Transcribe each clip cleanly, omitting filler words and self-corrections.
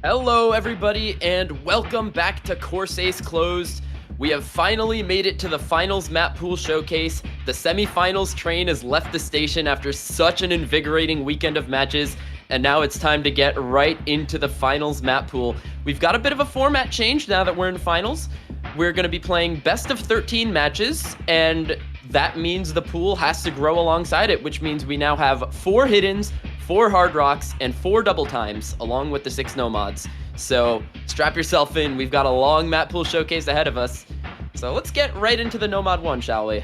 Hello, everybody, and welcome back to Corsace Closed. We have finally made it to the finals Mappool showcase. The semifinals train has left the station after such an invigorating weekend of matches, and now it's time to get right into the finals Mappool. We've got a bit of a format change now that we're in finals. We're going to be playing best of 13 matches, and that means the pool has to grow alongside it, which means we now have 4 hiddens, 4 hard rocks, and 4 double times, along with the 6 nomads. So strap yourself in. We've got a long Mappool showcase ahead of us. So let's get right into the Nomad 1, shall we?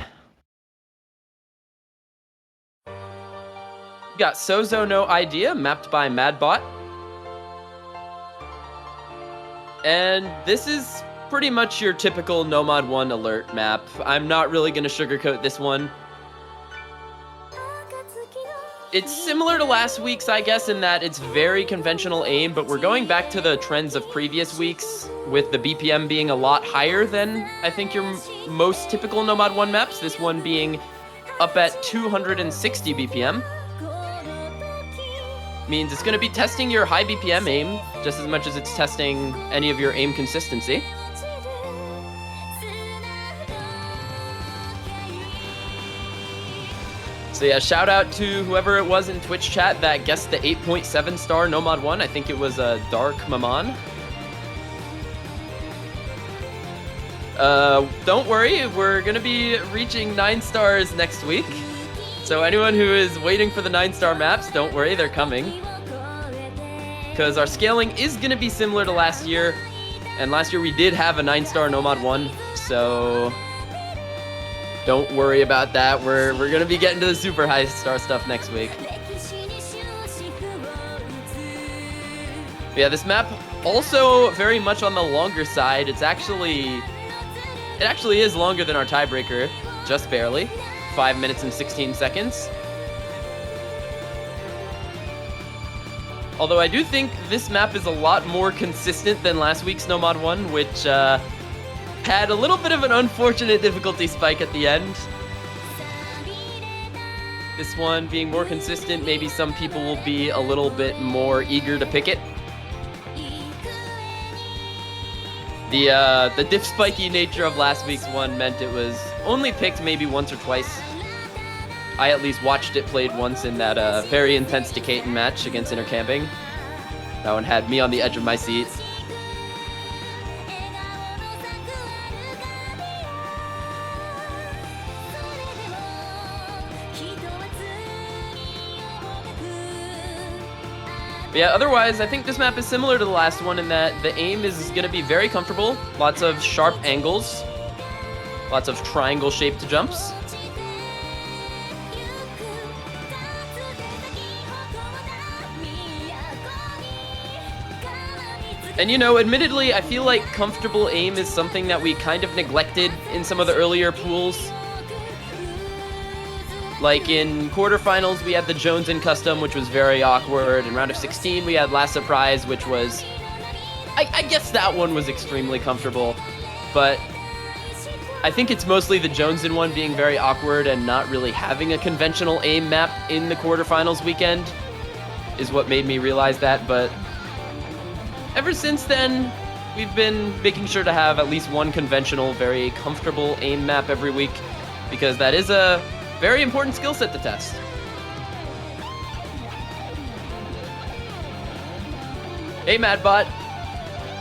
We got Sozo No Idea, mapped by Madbot. And this is pretty much your typical Nomad 1 alert map. I'm not really going to sugarcoat this one. It's similar to last week's, I guess, in that it's very conventional aim, but we're going back to the trends of previous weeks, with the BPM being a lot higher than, I think, your most typical Nomad 1 maps, this one being up at 260 BPM. Means it's going to be testing your high BPM aim, just as much as it's testing any of your aim consistency. So yeah, shout out to whoever it was in Twitch chat that guessed the 8.7 star Nomad 1. I think it was Dark Maman. Don't worry, we're gonna be reaching 9 stars next week. So anyone who is waiting for the 9-star maps, don't worry, they're coming. Because our scaling is gonna be similar to last year. And last year we did have a 9-star Nomad 1, so don't worry about that. We're gonna be getting to the super high star stuff next week. But yeah, this map also very much on the longer side. It actually is longer than our tiebreaker, just barely. 5 minutes and 16 seconds. Although I do think this map is a lot more consistent than last week's Nomad 1, which had a little bit of an unfortunate difficulty spike at the end. This one being more consistent, maybe some people will be a little bit more eager to pick it. The diff spiky nature of last week's one meant it was only picked maybe once or twice. I at least watched it played once in that very intense Decaton match against Intercamping. That one had me on the edge of my seat. But yeah, otherwise, I think this map is similar to the last one in that the aim is going to be very comfortable. Lots of sharp angles. Lots of triangle-shaped jumps. And you know, admittedly, I feel like comfortable aim is something that we kind of neglected in some of the earlier pools. Like in quarterfinals, we had the Jones in custom, which was very awkward. In round of 16, we had Last Surprise, which was... I guess that one was extremely comfortable. But I think it's mostly the Jones in one being very awkward and not really having a conventional aim map in the quarterfinals weekend is what made me realize that. But ever since then, we've been making sure to have at least one conventional, very comfortable aim map every week, because that is a very important skill set to test. Hey, Madbot.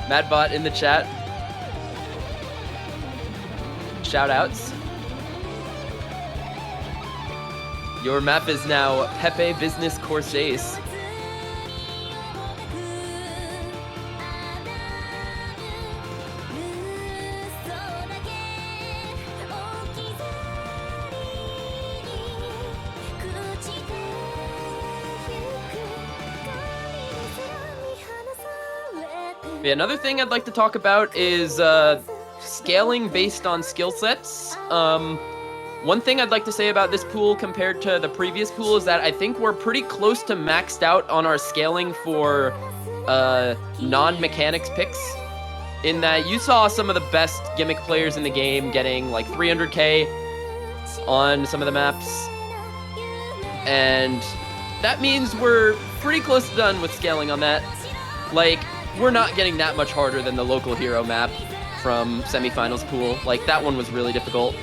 Madbot in the chat. Shoutouts. Your map is now Pepe Business Corsace. Yeah, another thing I'd like to talk about is scaling based on skill sets. One thing I'd like to say about this pool compared to the previous pool is that I think we're pretty close to maxed out on our scaling for non-mechanics picks. In that you saw some of the best gimmick players in the game getting like 300k on some of the maps. And that means we're pretty close to done with scaling on that. Like, we're not getting that much harder than the local hero map from semifinals pool. Like, that one was really difficult.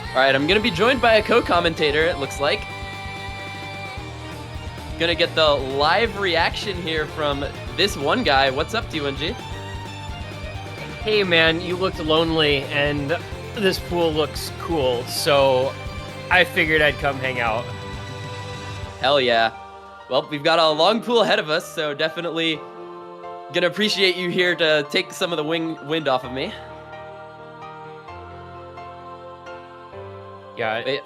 All right, I'm gonna be joined by a co-commentator, it looks like. Gonna get the live reaction here from this one guy. What's up, D1G? Hey man, you looked lonely and this pool looks cool, so I figured I'd come hang out. Hell yeah. Well, we've got a long pool ahead of us, so definitely gonna appreciate you here to take some of the wind off of me. Yeah,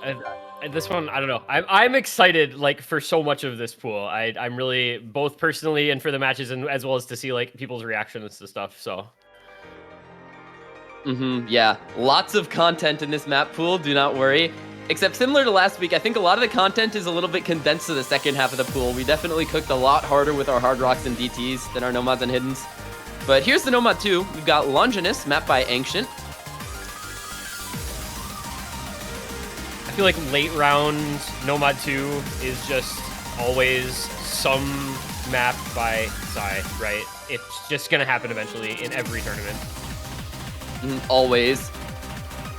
this one, I don't know. I'm excited, like, for so much of this pool. I'm really, both personally and for the matches, and as well as to see, like, people's reactions to stuff, so. Yeah, lots of content in this map pool, do not worry. Except similar to last week, I think a lot of the content is a little bit condensed to the second half of the pool. We definitely cooked a lot harder with our Hard Rocks and DTs than our Nomads and Hiddens. But here's the Nomad 2. We've got Longinus, mapped by Ancient. I feel like late round Nomad 2 is just always some map by Psy, right? It's just gonna happen eventually in every tournament. Always.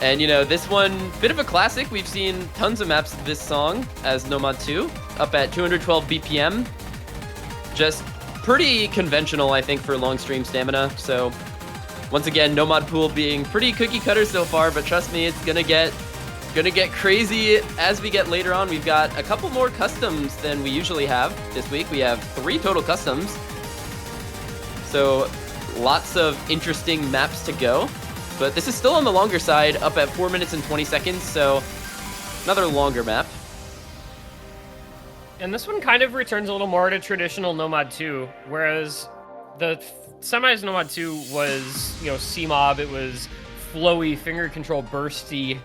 And, you know, this one, bit of a classic. We've seen tons of maps of this song as Nomad 2, up at 212 BPM. Just pretty conventional, I think, for long stream stamina. So, once again, Nomad pool being pretty cookie cutter so far, but trust me, it's gonna get crazy as we get later on. We've got a couple more customs than we usually have this week. We have 3 total customs. So, lots of interesting maps to go. But this is still on the longer side, up at 4 minutes and 20 seconds, so another longer map. And this one kind of returns a little more to traditional Nomad 2, whereas the semis Nomad 2 was, you know, C-Mob, it was flowy, finger control bursty.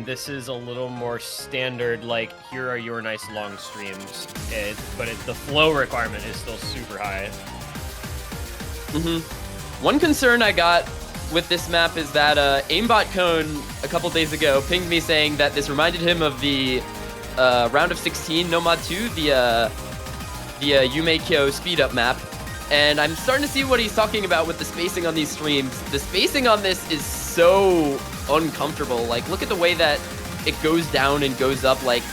This is a little more standard, like, here are your nice long streams. But the flow requirement is still super high. One concern I got with this map is that Aimbot Cone a couple days ago pinged me saying that this reminded him of the round of 16 Nomad 2, the Yumeikyo speed up map. And I'm starting to see what he's talking about with the spacing on these streams. The spacing on this is so uncomfortable. Like, look at the way that it goes down and goes up. Like,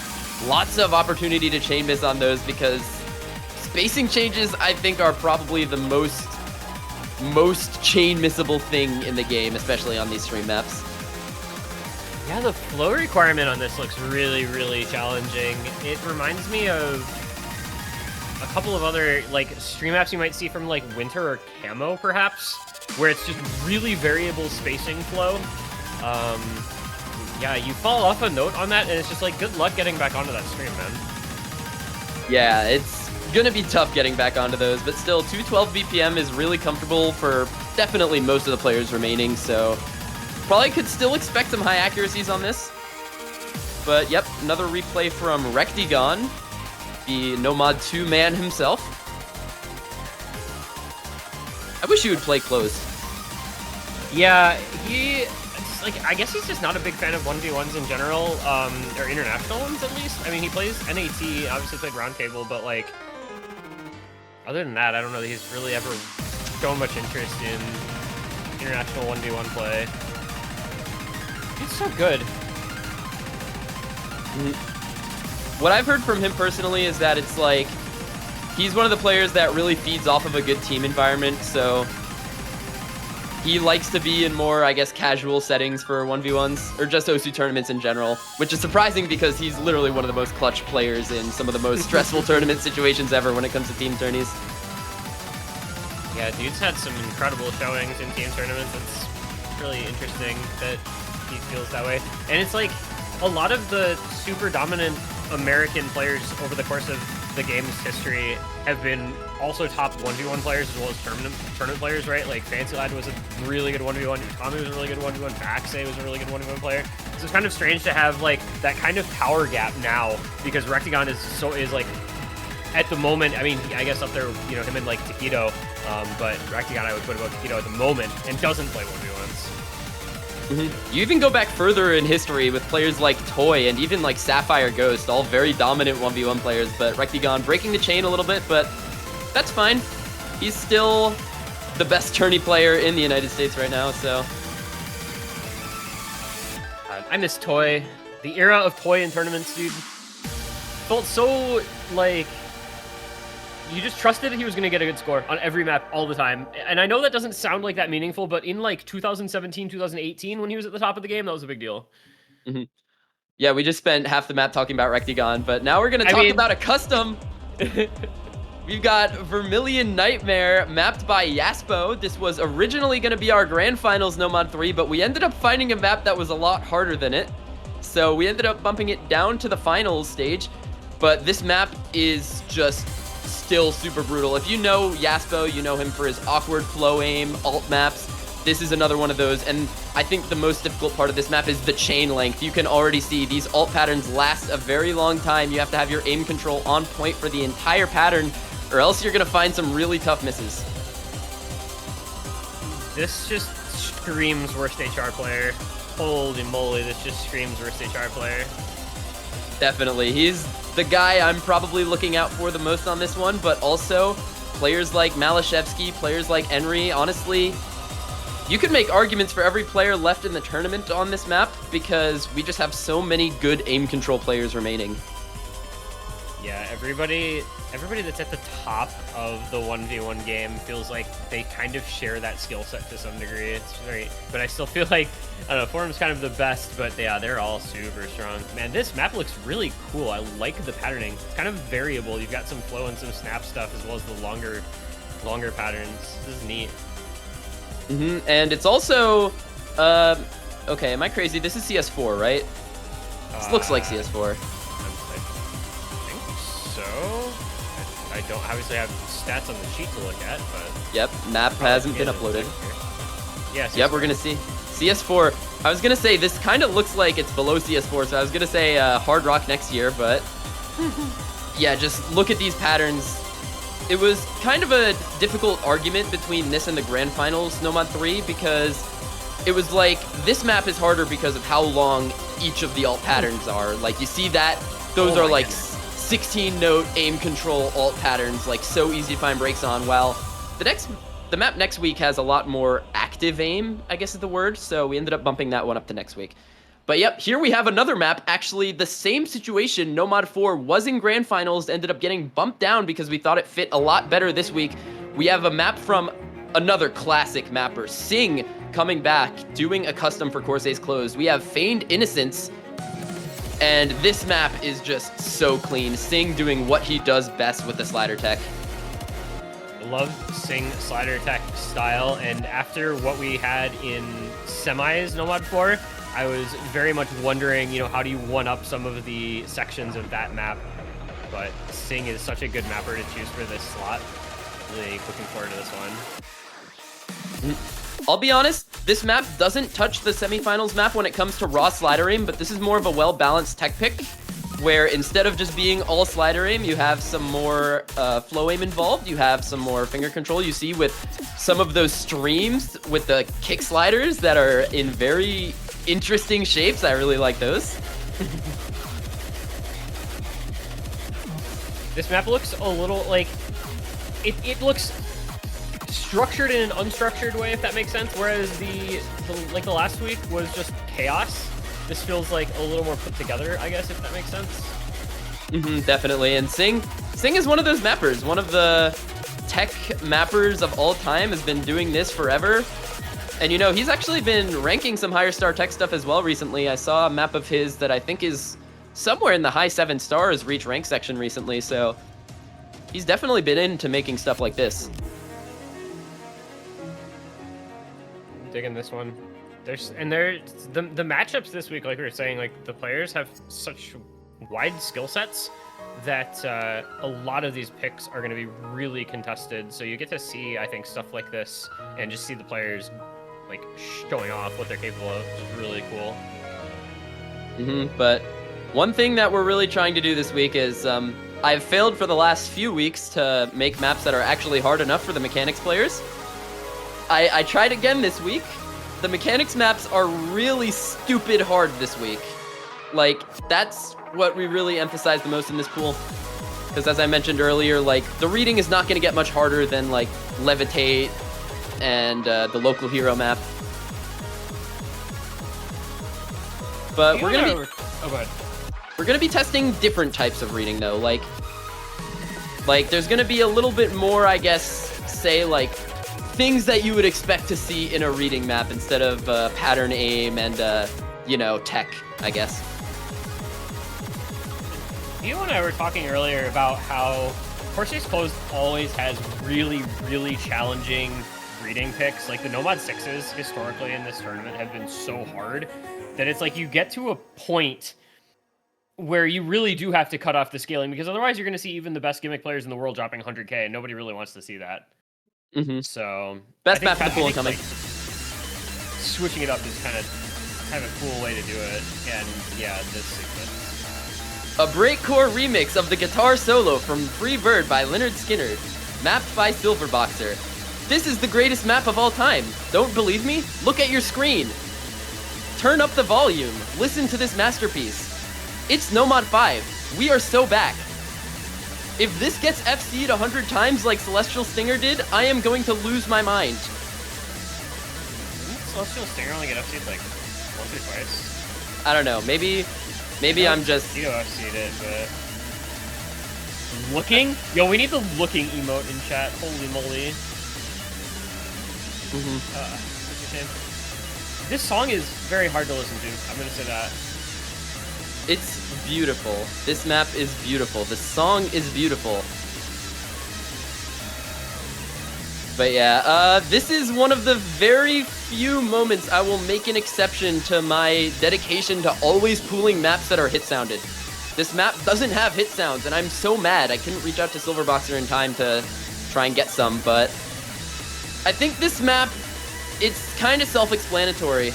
lots of opportunity to chain miss on those, because spacing changes, I think, are probably the most chain missable thing in the game, especially on these stream maps. Yeah, the flow requirement on this looks really, really challenging. It reminds me of a couple of other, like, stream maps you might see from, like, Winter or Camo, perhaps, where it's just really variable spacing flow. Yeah, you fall off a note on that, and it's just like, good luck getting back onto that stream, man. Yeah, it's gonna be tough getting back onto those, but still, 212 BPM is really comfortable for definitely most of the players remaining, so probably could still expect some high accuracies on this. But yep, another replay from Rectigon, the Nomad 2 man himself. I wish he would play Closed. Yeah, I guess he's just not a big fan of 1v1s in general, or international ones at least. I mean, he plays NAT, obviously played Roundtable, but, like, other than that, I don't know that he's really ever shown much interest in international 1v1 play. He's so good. What I've heard from him personally is that it's like, he's one of the players that really feeds off of a good team environment, so he likes to be in more, I guess, casual settings for 1v1s, or just OSU tournaments in general, which is surprising because he's literally one of the most clutch players in some of the most stressful tournament situations ever when it comes to team tourneys. Yeah, dude's had some incredible showings in team tournaments. It's really interesting that he feels that way. And it's like, a lot of the super dominant American players over the course of the game's history have been also top 1v1 players as well as tournament players, right? Like, Fancy Lad was a really good 1v1, Utami was a really good 1v1, Baxe was a really good 1v1 player. So it's kind of strange to have, like, that kind of power gap now, because Rectigon is at the moment, I mean, I guess up there, you know, him and like Taquito, but Rectagon I would put above Taquito at the moment, and doesn't play 1v1s. You even go back further in history with players like Toy and even like Sapphire Ghost, all very dominant 1v1 players, but Rectagon breaking the chain a little bit, but that's fine. He's still the best tourney player in the United States right now, so. I miss Toy. The era of Toy in tournaments, dude. Felt so, like, you just trusted he was going to get a good score on every map all the time. And I know that doesn't sound like that meaningful, but in, like, 2017, 2018, when he was at the top of the game, that was a big deal. Yeah, we just spent half the map talking about Rectagon, but now we're going to talk about a custom. We've got Vermilion Nightmare mapped by Yaspo. This was originally going to be our Grand Finals No Mod 3, but we ended up finding a map that was a lot harder than it. So we ended up bumping it down to the finals stage, but this map is just still super brutal. If you know Yaspo, you know him for his awkward flow aim alt maps. This is another one of those, and I think the most difficult part of this map is the chain length. You can already see these alt patterns last a very long time. You have to have your aim control on point for the entire pattern, or else you're going to find some really tough misses. This just screams worst HR player. Holy moly, this just screams worst HR player. Definitely. He's the guy I'm probably looking out for the most on this one, but also players like Malashevsky, players like Henry. Honestly, you could make arguments for every player left in the tournament on this map because we just have so many good aim control players remaining. Yeah, everybody that's at the top of the 1v1 game feels like they kind of share that skill set to some degree. It's very, but I still feel like, I don't know, Forum's kind of the best, but yeah, they're all super strong. Man, this map looks really cool. I like the patterning. It's kind of variable. You've got some flow and some snap stuff as well as the longer patterns. This is neat. And it's also, okay, am I crazy? This is CS4, right? This looks like CS4. I don't obviously have stats on the sheet to look at, but... Yep, map hasn't been uploaded. Yeah, CS4. Yep, we're going to see. CS4, I was going to say, this kind of looks like it's below CS4, so I was going to say Hard Rock next year, but... yeah, just look at these patterns. It was kind of a difficult argument between this and the Grand Finals No Mod 3, because it was like, this map is harder because of how long each of the alt patterns are. Like, you see that? Those are like... 16-note aim control alt patterns, like so easy to find breaks on, while the map next week has a lot more active aim, I guess is the word, so we ended up bumping that one up to next week. But yep, here we have another map, actually the same situation. No Mod 4 was in Grand Finals, ended up getting bumped down because we thought it fit a lot better this week. We have a map from another classic mapper, Sing, coming back, doing a custom for Corsace Closed. We have Feigned Innocence, and this map is just so clean. Sing doing what he does best with the slider tech. I love Sing slider tech style, and after what we had in semis No Mod 4, I was very much wondering, you know, how do you one-up some of the sections of that map? But Sing is such a good mapper to choose for this slot. Really looking forward to this one. I'll be honest, this map doesn't touch the semifinals map when it comes to raw slider aim, but this is more of a well-balanced tech pick, where instead of just being all slider aim, you have some more flow aim involved, you have some more finger control. You see with some of those streams with the kick sliders that are in very interesting shapes. I really like those. This map looks a little like, it looks structured in an unstructured way, if that makes sense, whereas the last week was just chaos. This feels like a little more put together, I guess, if that makes sense. Definitely. And Sing is one of those mappers, one of the tech mappers of all time, has been doing this forever. And you know, he's actually been ranking some higher star tech stuff as well recently. I saw a map of his that I think is somewhere in the high 7 stars reach rank section recently, so he's definitely been into making stuff like this. Digging this one. The matchups this week, like we were saying, like the players have such wide skill sets that a lot of these picks are going to be really contested. So you get to see, I think, stuff like this and just see the players like showing off what they're capable of, which is really cool. But one thing that we're really trying to do this week is I've failed for the last few weeks to make maps that are actually hard enough for the mechanics players. I tried again this week. The mechanics maps are really stupid hard this week. Like, that's what we really emphasize the most in this pool. Because as I mentioned earlier, like, the reading is not going to get much harder than, like, Levitate and the local hero map. But we're going to be... Oh, go ahead. We're going to be testing different types of reading, though. Like there's going to be a little bit more, I guess, say, like, things that you would expect to see in a reading map instead of pattern aim and, you know, tech, I guess. You and I were talking earlier about how Corsace Closed always has really, really challenging reading picks. Like, the Nomad 6s historically in this tournament have been so hard that it's like you get to a point where you really do have to cut off the scaling, because otherwise you're going to see even the best gimmick players in the world dropping 100k, and nobody really wants to see that. So best map in the pool incoming. Like, switching it up is kind of a cool way to do it, and yeah, this sequence. A breakcore remix of the guitar solo from Free Bird by Leonard Skinner, mapped by Silverboxer. This is the greatest map of all time. Don't believe me? Look at your screen. Turn up the volume. Listen to this masterpiece. It's Nomad 5. We are so back. If this gets FC'd 100 times like Celestial Stinger did, I am going to lose my mind. Didn't Celestial Stinger only get FC'd like once or twice? I don't know. Maybe I'm just... You FC'd it, but... Looking? Yo, we need the looking emote in chat. Holy moly. What's your name? This song is very hard to listen to. I'm going to say that. It's beautiful. This map is beautiful. The song is beautiful. But yeah, this is one of the very few moments I will make an exception to my dedication to always pooling maps that are hit sounded. This map doesn't have hit sounds, and I'm so mad I couldn't reach out to Silverboxer in time to try and get some, but I think this map, it's kind of self-explanatory.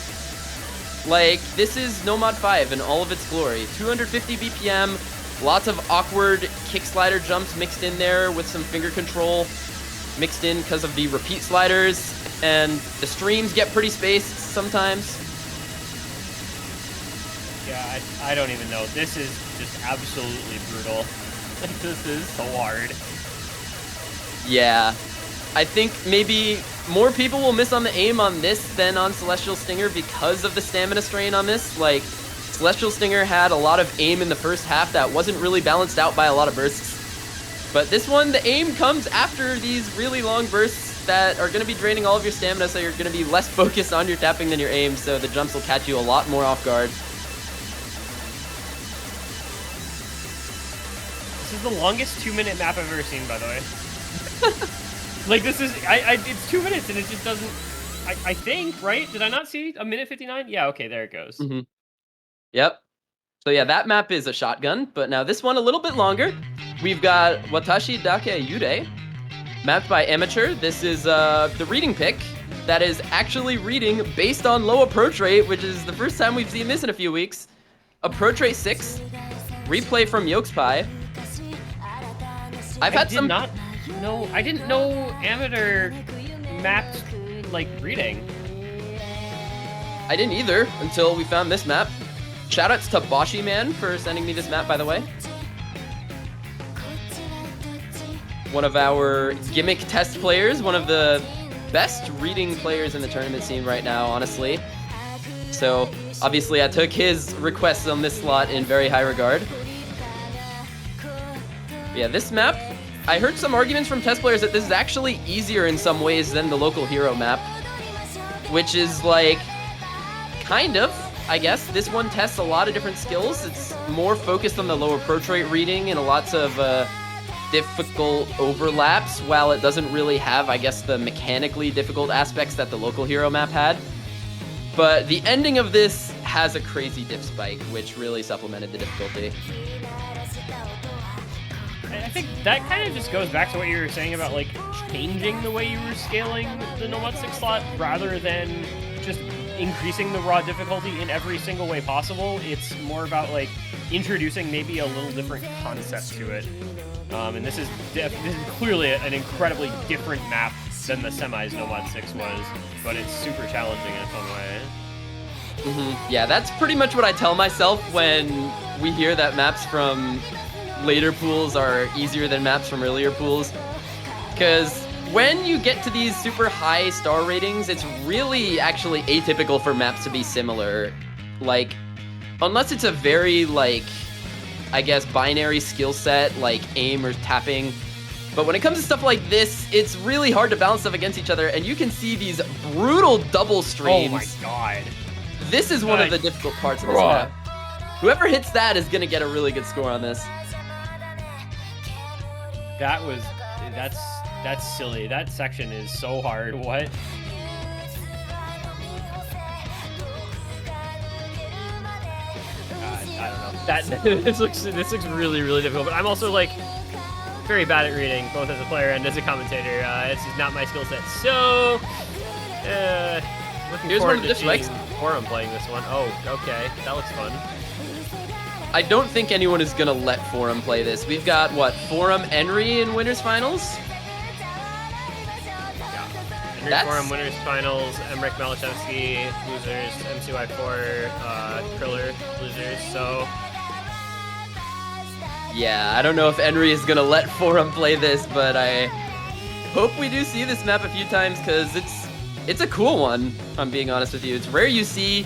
Like, this is Nomad 5 in all of its glory. 250 BPM, lots of awkward kick slider jumps mixed in there with some finger control mixed in because of the repeat sliders, and the streams get pretty spaced sometimes. Yeah, I don't even know. This is just absolutely brutal. Like, this is so hard. Yeah. I think maybe more people will miss on the aim on this than on Celestial Stinger because of the stamina strain on this. Like, Celestial Stinger had a lot of aim in the first half that wasn't really balanced out by a lot of bursts. But this one, the aim comes after these really long bursts that are going to be draining all of your stamina, so you're going to be less focused on your tapping than your aim, so the jumps will catch you a lot more off guard. This is the longest 2-minute map I've ever seen, by the way. Like, this is, it's 2 minutes and it just doesn't, I think, right? Did I not see a minute 59? Yeah, okay, there it goes. Yep. So yeah, that map is a shotgun, but now this one a little bit longer. We've got Watashi Dake Yude, mapped by Amateur. This is the reading pick that is actually reading based on low approach rate, which is the first time we've seen this in a few weeks. Approach rate 6, replay from Yokespie. I didn't know Amateur mapped, like, reading. I didn't either until we found this map. Shoutouts to Boshi Man for sending me this map, by the way. One of our gimmick test players, one of the best reading players in the tournament scene right now, honestly. So, obviously, I took his requests on this slot in very high regard. But yeah, this map, I heard some arguments from test players that this is actually easier in some ways than the local hero map, which is like, kind of, I guess. This one tests a lot of different skills. It's more focused on the low approach rate reading and lots of difficult overlaps, while it doesn't really have, I guess, the mechanically difficult aspects that the local hero map had. But the ending of this has a crazy diff spike, which really supplemented the difficulty. I think that kind of just goes back to what you were saying about, like, changing the way you were scaling the Nomad 6 slot rather than just increasing the raw difficulty in every single way possible. It's more about like introducing maybe a little different concept to it. And this is clearly an incredibly different map than the semis Nomad 6 was, but it's super challenging in its own way. Yeah, that's pretty much what I tell myself when we hear that maps from later pools are easier than maps from earlier pools. Because when you get to these super high star ratings, it's really actually atypical for maps to be similar. Like, unless it's a very, like, I guess, binary skill set, like aim or tapping. But when it comes to stuff like this, it's really hard to balance stuff against each other, and you can see these brutal double streams. Oh my god. This is one of the difficult parts of this map. Whoever hits that is gonna get a really good score on this. That's silly. That section is so hard. What? I don't know. This looks really, really difficult. But I'm also like very bad at reading, both as a player and as a commentator. This is not my skill set. So looking forward to seeing Forum playing this one. Oh, okay, that looks fun. I don't think anyone is gonna let Forum play this. We've got what, Forum, Enry in winners finals. Forum winners finals, Emmerich Malachevsky losers, MCY4 Kriller losers. So yeah, I don't know if Enry is gonna let Forum play this, but I hope we do see this map a few times because it's a cool one. If I'm being honest with you, it's rare you see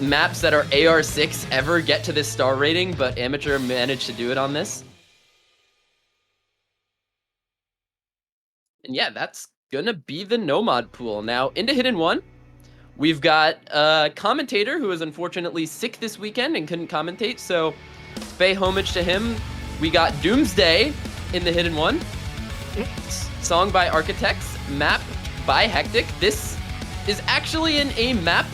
maps that are AR6 ever get to this star rating, but Amateur managed to do it on this. And yeah, that's gonna be the Nomad pool. Now, into Hidden 1, we've got a commentator who is unfortunately sick this weekend and couldn't commentate, so pay homage to him. We got Doomsday in the Hidden 1. Song by Architects, map by Hectic. This is actually an aim map.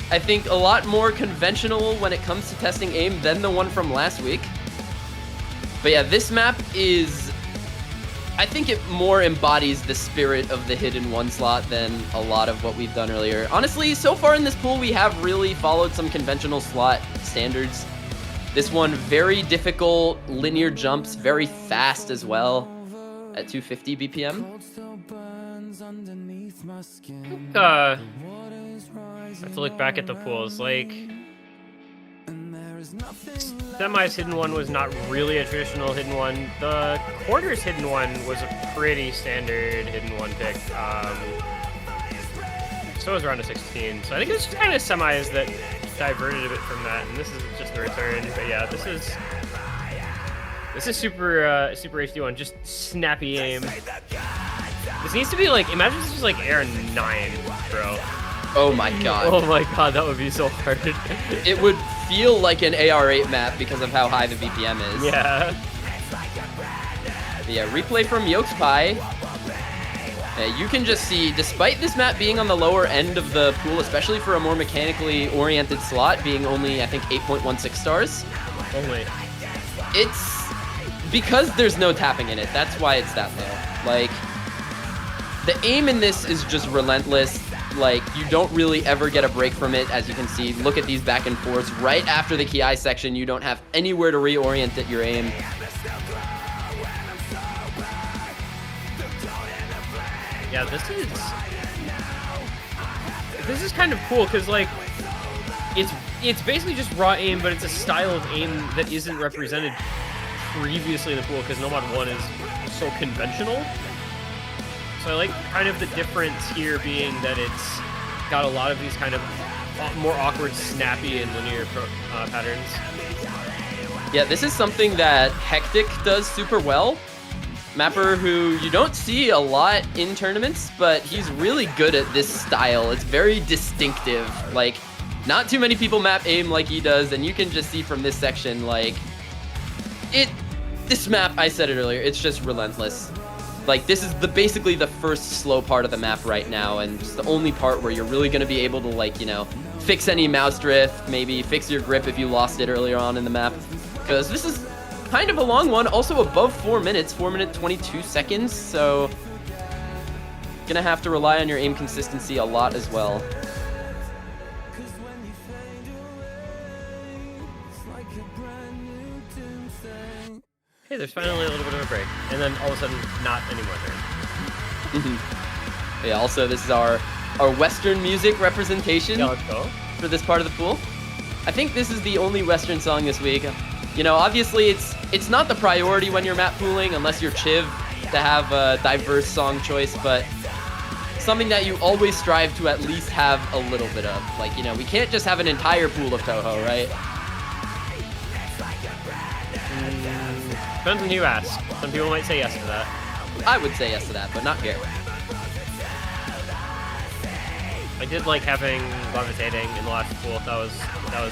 I think a lot more conventional when it comes to testing aim than the one from last week. But yeah, this map is, I think it more embodies the spirit of the Hidden 1 slot than a lot of what we've done earlier. Honestly, so far in this pool, we have really followed some conventional slot standards. This one, very difficult linear jumps, very fast as well, at 250 BPM. I have to look back at the pools. Like, Semi's Hidden 1 was not really a traditional Hidden 1. The Quarters Hidden 1 was a pretty standard Hidden 1 pick. So was round of 16. So I think it's just kind of Semis that diverted a bit from that, and this is just a return. But yeah, this is super super HD1, just snappy aim. This needs to be like, imagine this was like Air 9, bro. Oh my god. Oh my god, that would be so hard. It would feel like an AR8 map because of how high the VPM is. Yeah. But yeah, replay from Yolks Pie. You can just see, despite this map being on the lower end of the pool, especially for a more mechanically oriented slot, being only, I think, 8.16 stars. Only. It's because there's no tapping in it. That's why it's that low. Like, the aim in this is just relentless. Like, you don't really ever get a break from it, as you can see. Look at these back and forths. Right after the Ki section, you don't have anywhere to reorient at your aim. Yeah, this is kind of cool because like it's basically just raw aim, but it's a style of aim that isn't represented previously in the pool because Nomad 1 is so conventional. So I like kind of the difference here being that it's got a lot of these kind of more awkward, snappy, and linear patterns. Yeah, this is something that Hectic does super well. Mapper who you don't see a lot in tournaments, but he's really good at this style. It's very distinctive. Like, not too many people map aim like he does, and you can just see from this section, like, this map, I said it earlier, it's just relentless. Like, this is basically the first slow part of the map right now, and it's the only part where you're really going to be able to, like, you know, fix any mouse drift, maybe fix your grip if you lost it earlier on in the map. Because this is kind of a long one, also above 4 minutes, 4 minutes 22 seconds, so gonna have to rely on your aim consistency a lot as well. Hey, there's finally a little bit of a break, and then all of a sudden, not anymore. Yeah. Also, this is our Western music representation Yeah, let's go. for this part of the pool. I think this is the only Western song this week. You know, obviously it's not the priority when you're map pooling unless you're Chiv to have a diverse song choice, but something that you always strive to at least have a little bit of. Like, you know, we can't just have an entire pool of Touhou, right? Depends on who you ask. Some people might say yes to that. I would say yes to that, but not here. I did like having levitating in the last pool. That was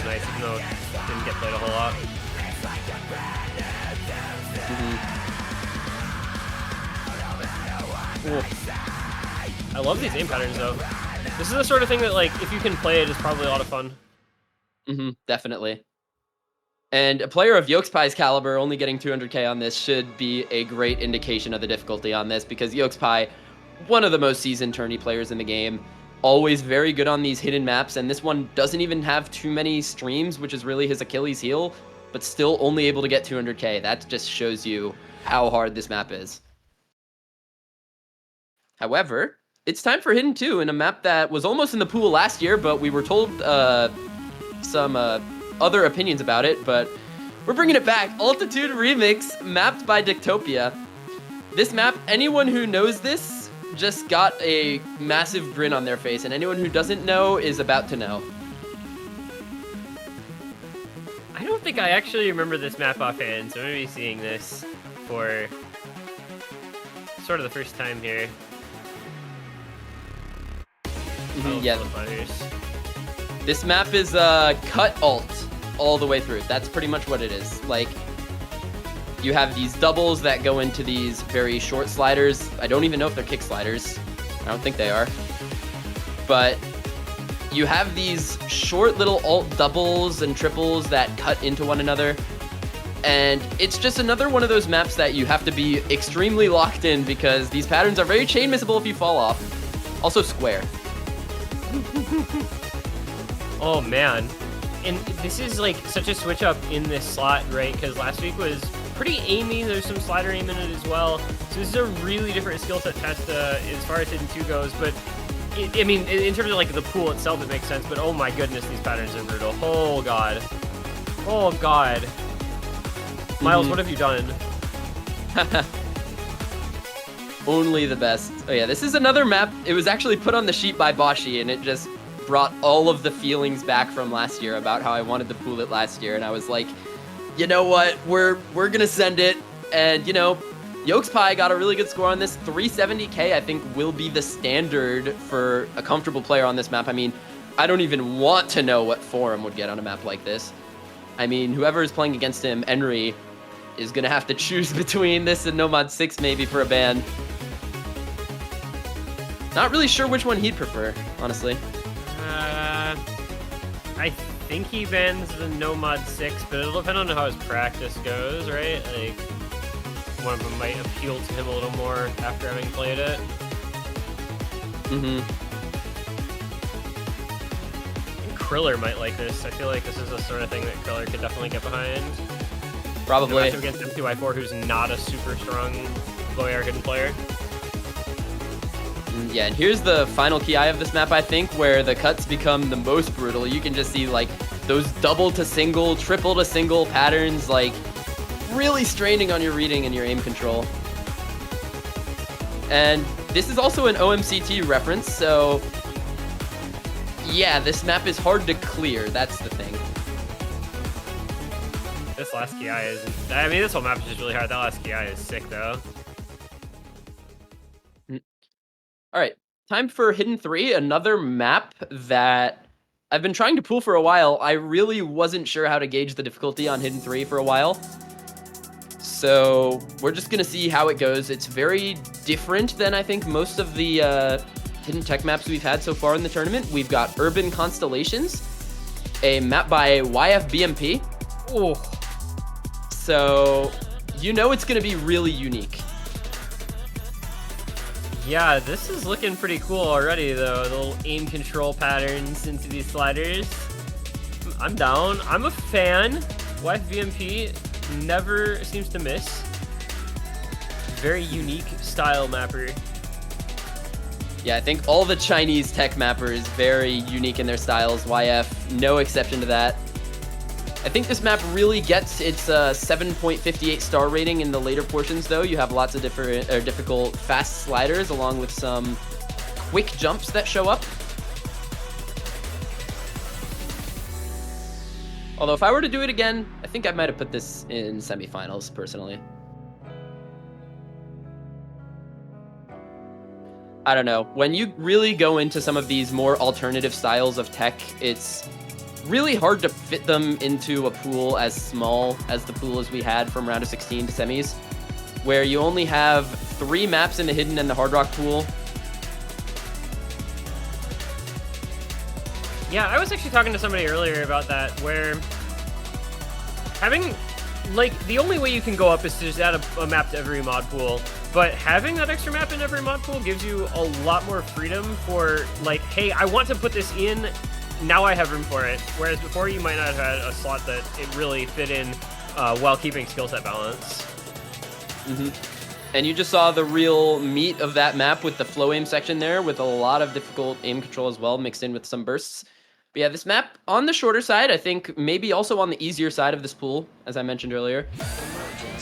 nice, even though it didn't get played a whole lot. I love these aim patterns though. This is the sort of thing that, like, if you can play it, is probably a lot of fun. Definitely. And a player of Yokespai's caliber only getting 200k on this should be a great indication of the difficulty on this, because Yokespai, one of the most seasoned tourney players in the game, always very good on these hidden maps, and this one doesn't even have too many streams, which is really his Achilles heel, but still only able to get 200k. That just shows you how hard this map is. However, it's time for Hidden 2 in a map that was almost in the pool last year, but we were told some other opinions about it, but we're bringing it back. Altitude Remix, mapped by Dictopia. This map, anyone who knows this just got a massive grin on their face, and anyone who doesn't know is about to know. I don't think I actually remember this map offhand, so I'm going to be seeing this for sort of the first time here. Yeah. This map is cut alt all the way through. That's pretty much what it is. Like, you have these doubles that go into these very short sliders. I don't even know if they're kick sliders. I don't think they are. But you have these short little alt doubles and triples that cut into one another. And it's just another one of those maps that you have to be extremely locked in, because these patterns are very chain missable if you fall off. Also square. Oh man, and this is like such a switch up in this slot, right? Because last week was pretty aimy. There's some slider aim in it as well. So this is a really different skill set test as far as Hidden 2 goes. But I mean, in terms of like the pool itself, it makes sense. But oh my goodness, these patterns are brutal. Oh god. Oh god. Miles, what have you done? Only the best. Oh yeah, this is another map. It was actually put on the sheet by Boshi, and it just brought all of the feelings back from last year about how I wanted to pool it last year. And I was like, you know what, we're gonna send it. And you know, Yokespai got a really good score on this. 370k I think will be the standard for a comfortable player on this map. I mean, I don't even want to know what Forum would get on a map like this. I mean, whoever is playing against him, Enri, is gonna have to choose between this and Nomad 6 maybe for a ban. Not really sure which one he'd prefer, honestly. I think he bans the Nomad 6, but it'll depend on how his practice goes, right? Like, one of them might appeal to him a little more after having played it. Mm-hmm. Kriller might like this. I feel like this is the sort of thing that Kriller could definitely get behind. Probably. Against M2i4, who's not a super strong low AR hidden player. Yeah, and here's the final key eye of this map, I think, where the cuts become the most brutal. You can just see, like, those double to single, triple to single patterns, like, really straining on your reading and your aim control. And this is also an OMCT reference, so yeah, this map is hard to clear. That's the thing. This last key eye is... I mean, this whole map is just really hard. That last key eye is sick, though. All right, time for Hidden 3, another map that I've been trying to pool for a while. I really wasn't sure how to gauge the difficulty on Hidden 3 for a while. So we're just going to see how it goes. It's very different than I think most of the hidden tech maps we've had so far in the tournament. We've got Urban Constellations, a map by YFBMP. Oh. So you know it's going to be really unique. Yeah, this is looking pretty cool already, though. The little aim control patterns into these sliders. I'm down. I'm a fan. YFVMP never seems to miss. Very unique style mapper. Yeah, I think all the Chinese tech mappers very unique in their styles. YF, no exception to that. I think this map really gets its 7.58 star rating in the later portions, though. You have lots of difficult fast sliders along with some quick jumps that show up. Although if I were to do it again, I think I might have put this in semifinals, personally. I don't know. When you really go into some of these more alternative styles of tech, it's really hard to fit them into a pool as small as the pool as we had from round of 16 to semis, where you only have 3 maps in the hidden and the hard rock pool. Yeah, I was actually talking to somebody earlier about that, where having, like, the only way you can go up is to just add a map to every mod pool, but having that extra map in every mod pool gives you a lot more freedom for, like, hey, I want to put this in, now I have room for it. Whereas before you might not have had a slot that it really fit in while keeping skill set balance. And you just saw the real meat of that map with the flow aim section there, with a lot of difficult aim control as well, mixed in with some bursts. But yeah, this map on the shorter side, I think maybe also on the easier side of this pool, as I mentioned earlier.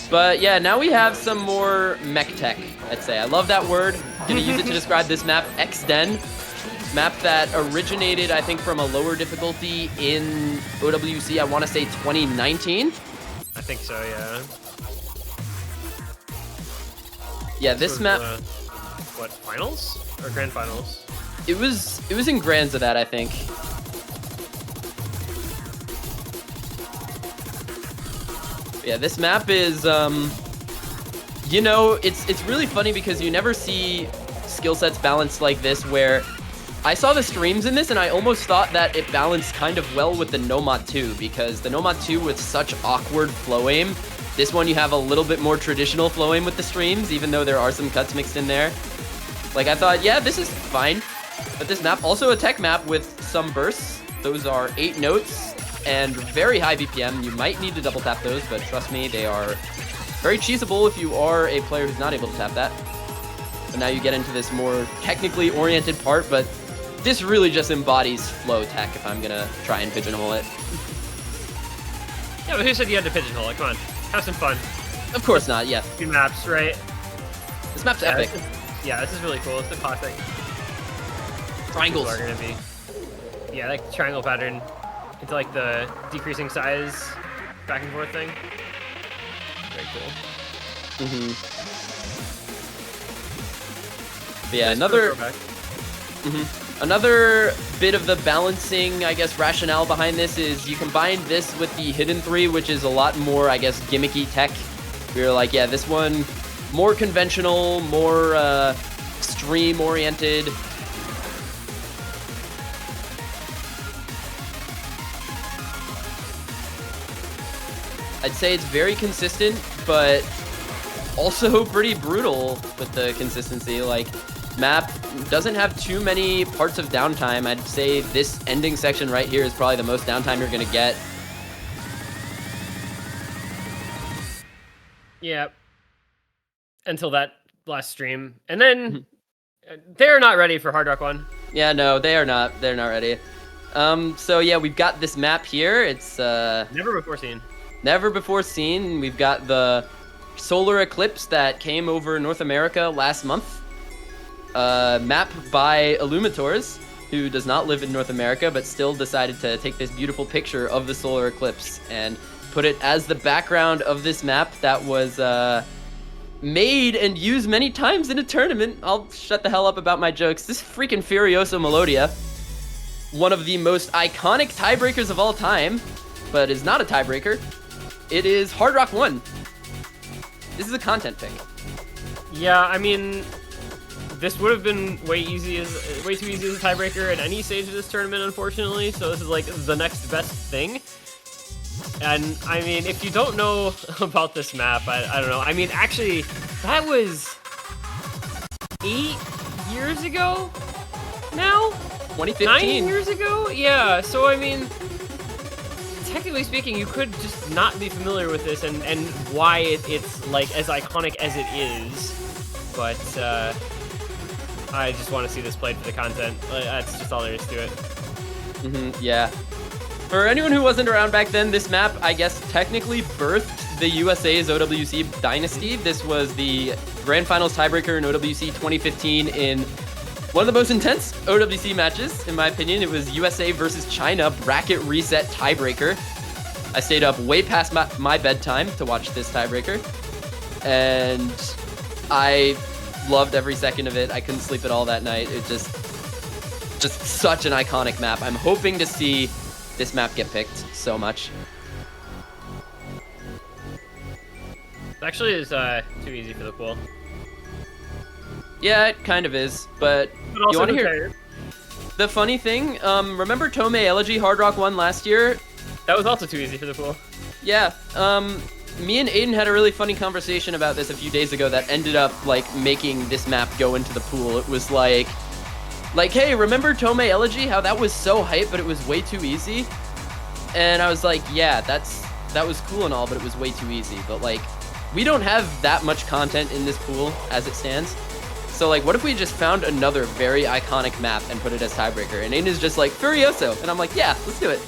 But yeah, now we have some more mech tech, I'd say. I love that word. Gonna use it to describe this map, XDen. Map that originated, I think, from a lower difficulty in OWC, I want to say 2019. I think so, yeah. Yeah, this map... what, finals? Or grand finals? It was in grands of that, I think. Yeah, this map is, you know, it's really funny because you never see skill sets balanced like this, where I saw the streams in this and I almost thought that it balanced kind of well with the Nomad 2, because the Nomad 2 with such awkward flow aim, this one you have a little bit more traditional flow aim with the streams, even though there are some cuts mixed in there. Like, I thought, yeah, this is fine. But this map, also a tech map with some bursts. Those are 8 notes and very high BPM. You might need to double tap those, but trust me, they are very cheesable if you are a player who's not able to tap that. So now you get into this more technically oriented part, but this really just embodies flow tech if I'm gonna try and pigeonhole it. Yeah, but who said you had to pigeonhole it? Come on, have some fun. Of course not, yeah. Good maps, right? This map's epic. This is really cool. It's the classic. Triangles are gonna be. Yeah, like triangle pattern. It's like the decreasing size back and forth thing. Very cool. But yeah, another bit of the balancing, I guess, rationale behind this is you combine this with the Hidden 3, which is a lot more, I guess, gimmicky tech. We're like, yeah, this one more conventional, more stream oriented. I'd say it's very consistent, but also pretty brutal with the consistency. Like, map doesn't have too many parts of downtime. I'd say this ending section right here is probably the most downtime you're gonna get. Yeah. Until that last stream. And then they're not ready for Hard Rock 1. Yeah, no, they are not. They're not ready. So yeah, we've got this map here. It's never before seen. Never before seen. We've got the solar eclipse that came over North America last month. Map by Illumitors, who does not live in North America, but still decided to take this beautiful picture of the solar eclipse and put it as the background of this map that was made and used many times in a tournament. I'll shut the hell up about my jokes. This freaking Furioso Melodia, one of the most iconic tiebreakers of all time, but is not a tiebreaker. It is Hard Rock 1. This is a content pick. Yeah, I mean, this would have been way too easy as a tiebreaker at any stage of this tournament, unfortunately. So this is like the next best thing. And I mean, if you don't know about this map, I don't know. I mean, actually, that was 8 years ago now? 2015. 9 years ago? Yeah, so I mean, technically speaking, you could just not be familiar with this and why it's like as iconic as it is. But I just want to see this played for the content. That's just all there is to it. Yeah. For anyone who wasn't around back then, this map, I guess, technically birthed the USA's OWC dynasty. This was the Grand Finals tiebreaker in OWC 2015 in one of the most intense OWC matches, in my opinion. It was USA versus China bracket reset tiebreaker. I stayed up way past my bedtime to watch this tiebreaker, and I loved every second of it. I couldn't sleep at all that night. It just such an iconic map. I'm hoping to see this map get picked so much. It actually is too easy for the pool. Yeah, it kind of is, but also you want to hear tired. the funny thing? Remember Tomei Elegy Hard Rock won last year? That was also too easy for the pool. Yeah, me and Aiden had a really funny conversation about this a few days ago that ended up, like, making this map go into the pool. It was like, hey, remember Tomei Elegy? How that was so hype, but it was way too easy? And I was like, yeah, that was cool and all, but it was way too easy. But, like, we don't have that much content in this pool as it stands. So, like, what if we just found another very iconic map and put it as tiebreaker? And Aiden's just like, Furioso. And I'm like, yeah, let's do it.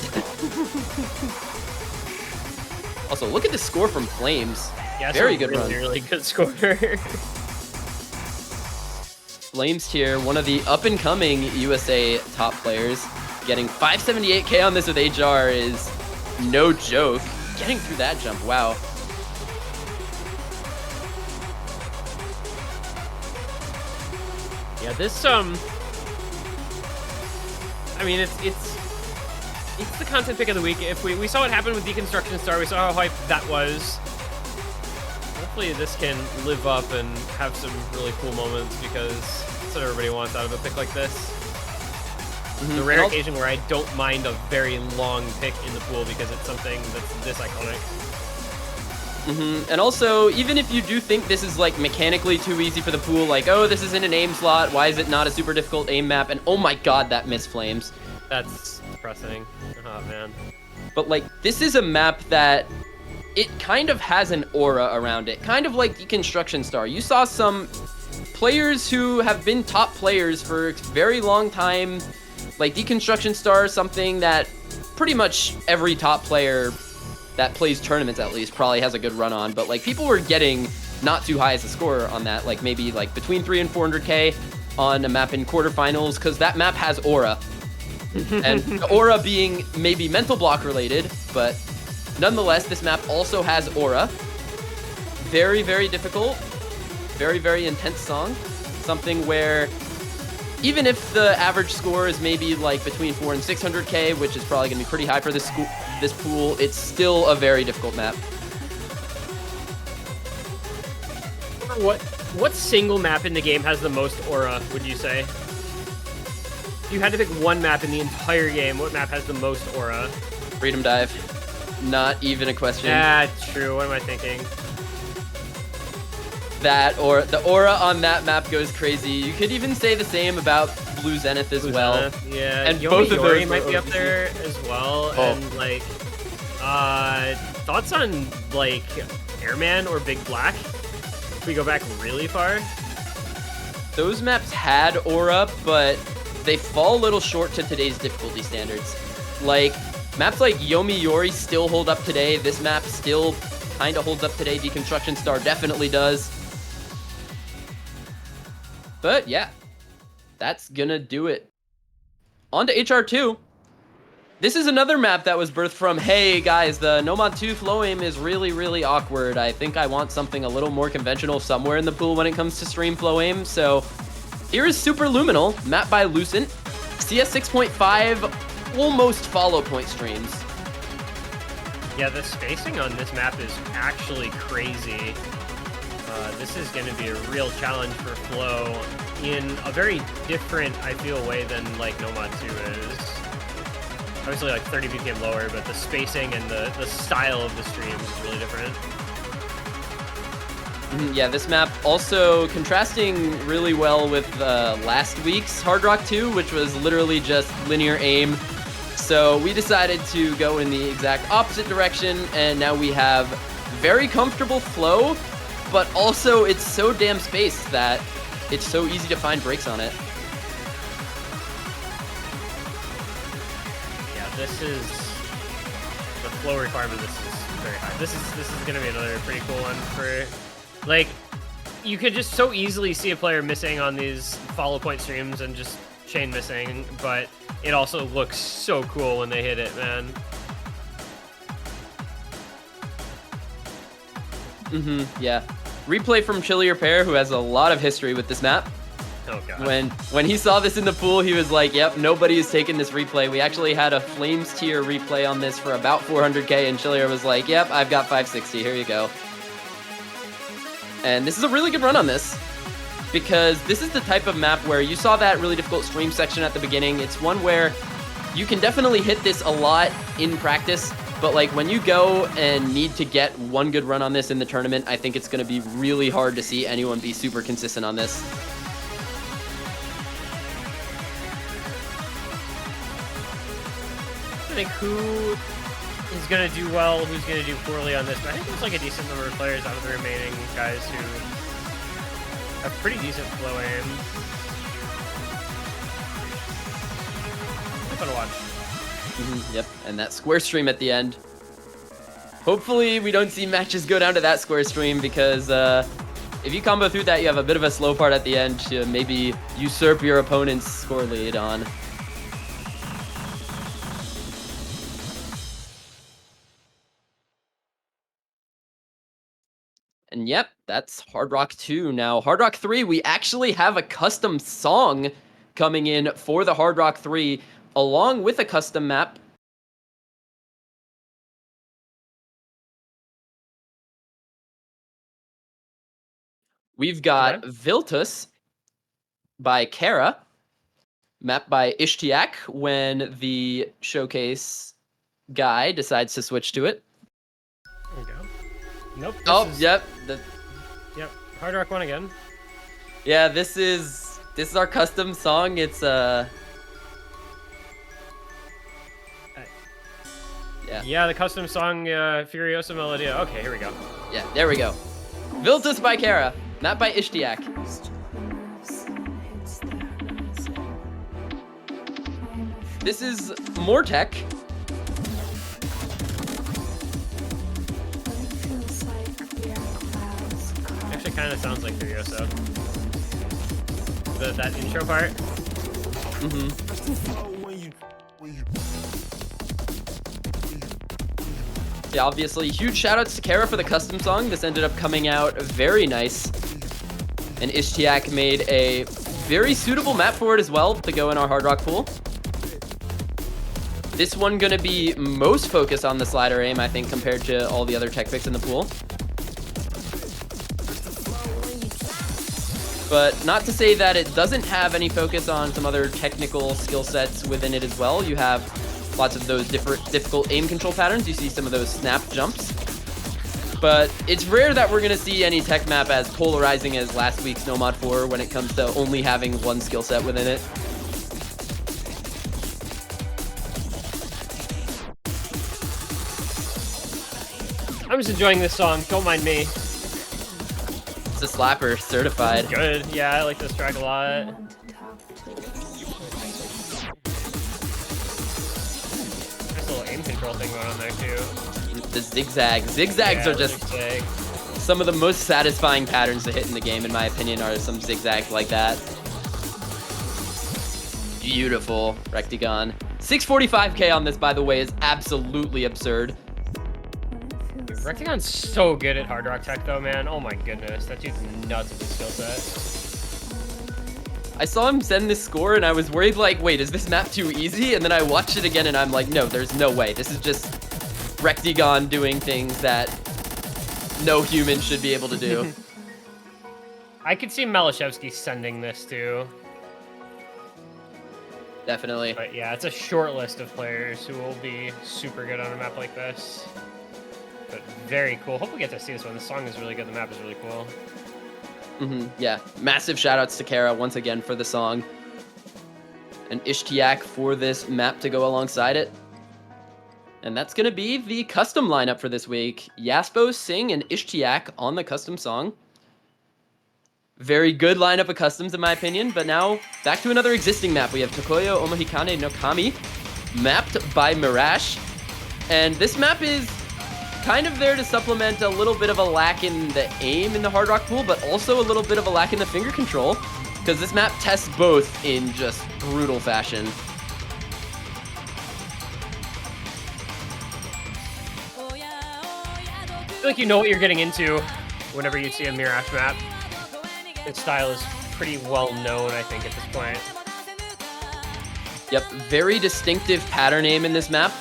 Also, look at the score from Flames. Yeah, very good run. Really good score. Flames here, one of the up-and-coming USA top players. Getting 578k on this with HR is no joke. Getting through that jump, wow. Yeah, this I mean, it's the content pick of the week. If we saw what happened with Deconstruction Star, we saw how hype that was. Hopefully this can live up and have some really cool moments, because that's what everybody wants out of a pick like this. The rare occasion where I don't mind a very long pick in the pool because it's something that's this iconic. And also, even if you do think this is, like, mechanically too easy for the pool, like, oh, this isn't an aim slot, why is it not a super difficult aim map, and oh my god, that missed Flames. That's depressing. Oh, man. But, like, this is a map that it kind of has an aura around it, kind of like Deconstruction Star. You saw some players who have been top players for a very long time, like Deconstruction Star, something that pretty much every top player that plays tournaments at least probably has a good run on, but, like, people were getting not too high as a score on that, like maybe like between 300 and 400k on a map in quarterfinals, because that map has aura. And the aura being maybe mental block related, but nonetheless, this map also has aura. Very, very difficult. Very, very intense song. Something where even if the average score is maybe like between 400 and 600k, which is probably going to be pretty high for this pool, it's still a very difficult map. What single map in the game has the most aura, would you say? If you had to pick one map in the entire game, what map has the most aura? Freedom Dive. Not even a question. Yeah, true. What am I thinking? That, or the aura on that map goes crazy. You could even say the same about Blue Zenith as well. Zenith, yeah, and Yomi both of those might be up there as well. Oh. And like, thoughts on like Airman or Big Black? If we go back really far, those maps had aura, but they fall a little short to today's difficulty standards. Like, maps like Yomi Yori still hold up today. This map still kind of holds up today. Deconstruction Star definitely does. But yeah, that's gonna do it. On to HR2. This is another map that was birthed from, hey guys, the Nomad 2 flow aim is really, really awkward. I think I want something a little more conventional somewhere in the pool when it comes to stream flow aim. So here is Super Luminal, map by Lucent. CS 6.5, almost follow point streams. yeah, the spacing on this map is actually crazy. This is going to be a real challenge for Flow in a very different, I feel, way than like Nomad 2 is. Obviously like 30 BPM lower, but the spacing and the style of the stream is really different. Yeah, this map also contrasting really well with last week's Hard Rock 2, which was literally just linear aim, So we decided to go in the exact opposite direction, and now we have very comfortable flow, but also it's so damn spaced that it's so easy to find breaks on it. Yeah, this is the flow requirement. This is very high. This is gonna be another pretty cool one for, like, you could just so easily see a player missing on these follow point streams and just chain missing, but it also looks so cool when they hit it, man. Yeah. Replay from Chillier Pair, who has a lot of history with this map. Oh god. When he saw this in the pool, he was like, yep, nobody is taking this replay. We actually had a Flames tier replay on this for about 400k, and Chillier was like, yep, I've got 560, here you go. And this is a really good run on this, because this is the type of map where you saw that really difficult stream section at the beginning. It's one where you can definitely hit this a lot in practice, but like when you go and need to get one good run on this in the tournament, I think it's going to be really hard to see anyone be super consistent on this. I think who is going to do well, who's going to do poorly on this, but I think there's like a decent number of players out of the remaining guys who have pretty decent flow aim. Fun to watch. Yep, and that square stream at the end. Hopefully we don't see matches go down to that square stream, because if you combo through that, you have a bit of a slow part at the end to maybe usurp your opponent's score lead on. And yep, that's Hard Rock 2. Now, Hard Rock 3, we actually have a custom song coming in for the Hard Rock 3, along with a custom map. We've got Viltus by Kara, mapped by Ishtiak when the showcase guy decides to switch to it. There we go. Nope. Yep. Yep. Hard Rock 1 again. Yeah, this is our custom song. It's Yeah, the custom song Furiosa Melodia. Okay, here we go. Yeah, there we go. Viltus by Kara, mapped by Ishtiak. This is more tech. Actually, kind of sounds like Furiosa. That intro part. Yeah, obviously, huge shoutouts to Kara for the custom song. This ended up coming out very nice. And Ishtiak made a very suitable map for it as well to go in our Hard Rock pool. This one gonna be most focused on the slider aim, I think, compared to all the other tech picks in the pool. But not to say that it doesn't have any focus on some other technical skill sets within it as well. You have lots of those difficult aim control patterns. You see some of those snap jumps. But it's rare that we're going to see any tech map as polarizing as last week's No Mod 4 when it comes to only having one skill set within it. I'm just enjoying this song. Don't mind me. It's a slapper, certified. Good. Yeah, I like this track a lot. Nice little aim control thing going on there too. The zigzags. Zigzags are just some of the most satisfying patterns to hit in the game, in my opinion, are some zigzags like that. Beautiful. Rectagon. 645k on this, by the way, is absolutely absurd. Rectagon's so good at Hard Rock Tech, though, man. Oh my goodness, that dude's nuts with his skill set. I saw him send this score, and I was worried, like, wait, is this map too easy? And then I watched it again, and I'm like, no, there's no way. This is just Rectagon doing things that no human should be able to do. I could see Malashevsky sending this, too. Definitely. But yeah, it's a short list of players who will be super good on a map like this. But very cool. Hope we get to see this one. The song is really good. The map is really cool. Yeah. Massive shoutouts to Kara once again for the song. an Ishtiak for this map to go alongside it. And that's going to be the custom lineup for this week. Yaspo, Sing, and Ishtiak on the custom song. Very good lineup of customs in my opinion, but now back to another existing map. We have Tokoyo Omohikane no Kami, mapped by Mirage. And this map is kind of there to supplement a little bit of a lack in the aim in the Hard Rock pool, but also a little bit of a lack in the finger control, because this map tests both in just brutal fashion. I feel like you know what you're getting into whenever you see a Mirage map. Its style is pretty well known, I think, at this point. Yep, very distinctive pattern aim in this map,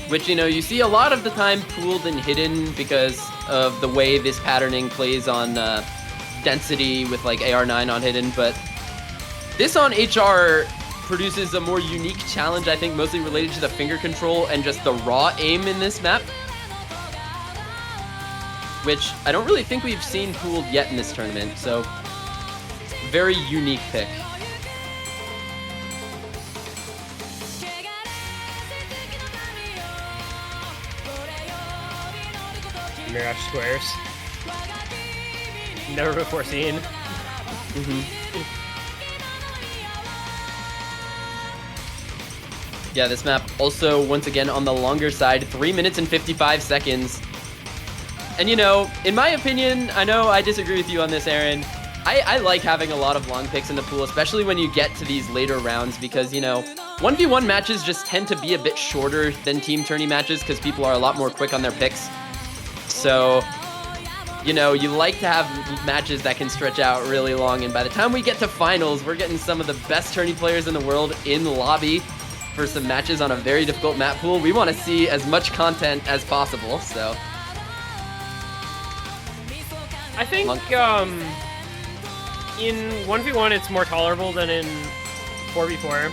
which, you know, you see a lot of the time pooled and hidden because of the way this patterning plays on density with like AR9 on hidden, but this on HR produces a more unique challenge, I think, mostly related to the finger control and just the raw aim in this map, which I don't really think we've seen pooled yet in this tournament, so very unique pick. Mirage squares. Never before seen. Yeah, this map also, once again, on the longer side, 3 minutes and 55 seconds. And, you know, in my opinion, I know I disagree with you on this, Aaron. I like having a lot of long picks in the pool, especially when you get to these later rounds, because, you know, 1v1 matches just tend to be a bit shorter than team tourney matches because people are a lot more quick on their picks. So, you know, you like to have matches that can stretch out really long, and by the time we get to finals, we're getting some of the best tourney players in the world in the lobby for some matches on a very difficult map pool. We want to see as much content as possible, so... I think in 1v1 it's more tolerable than in 4v4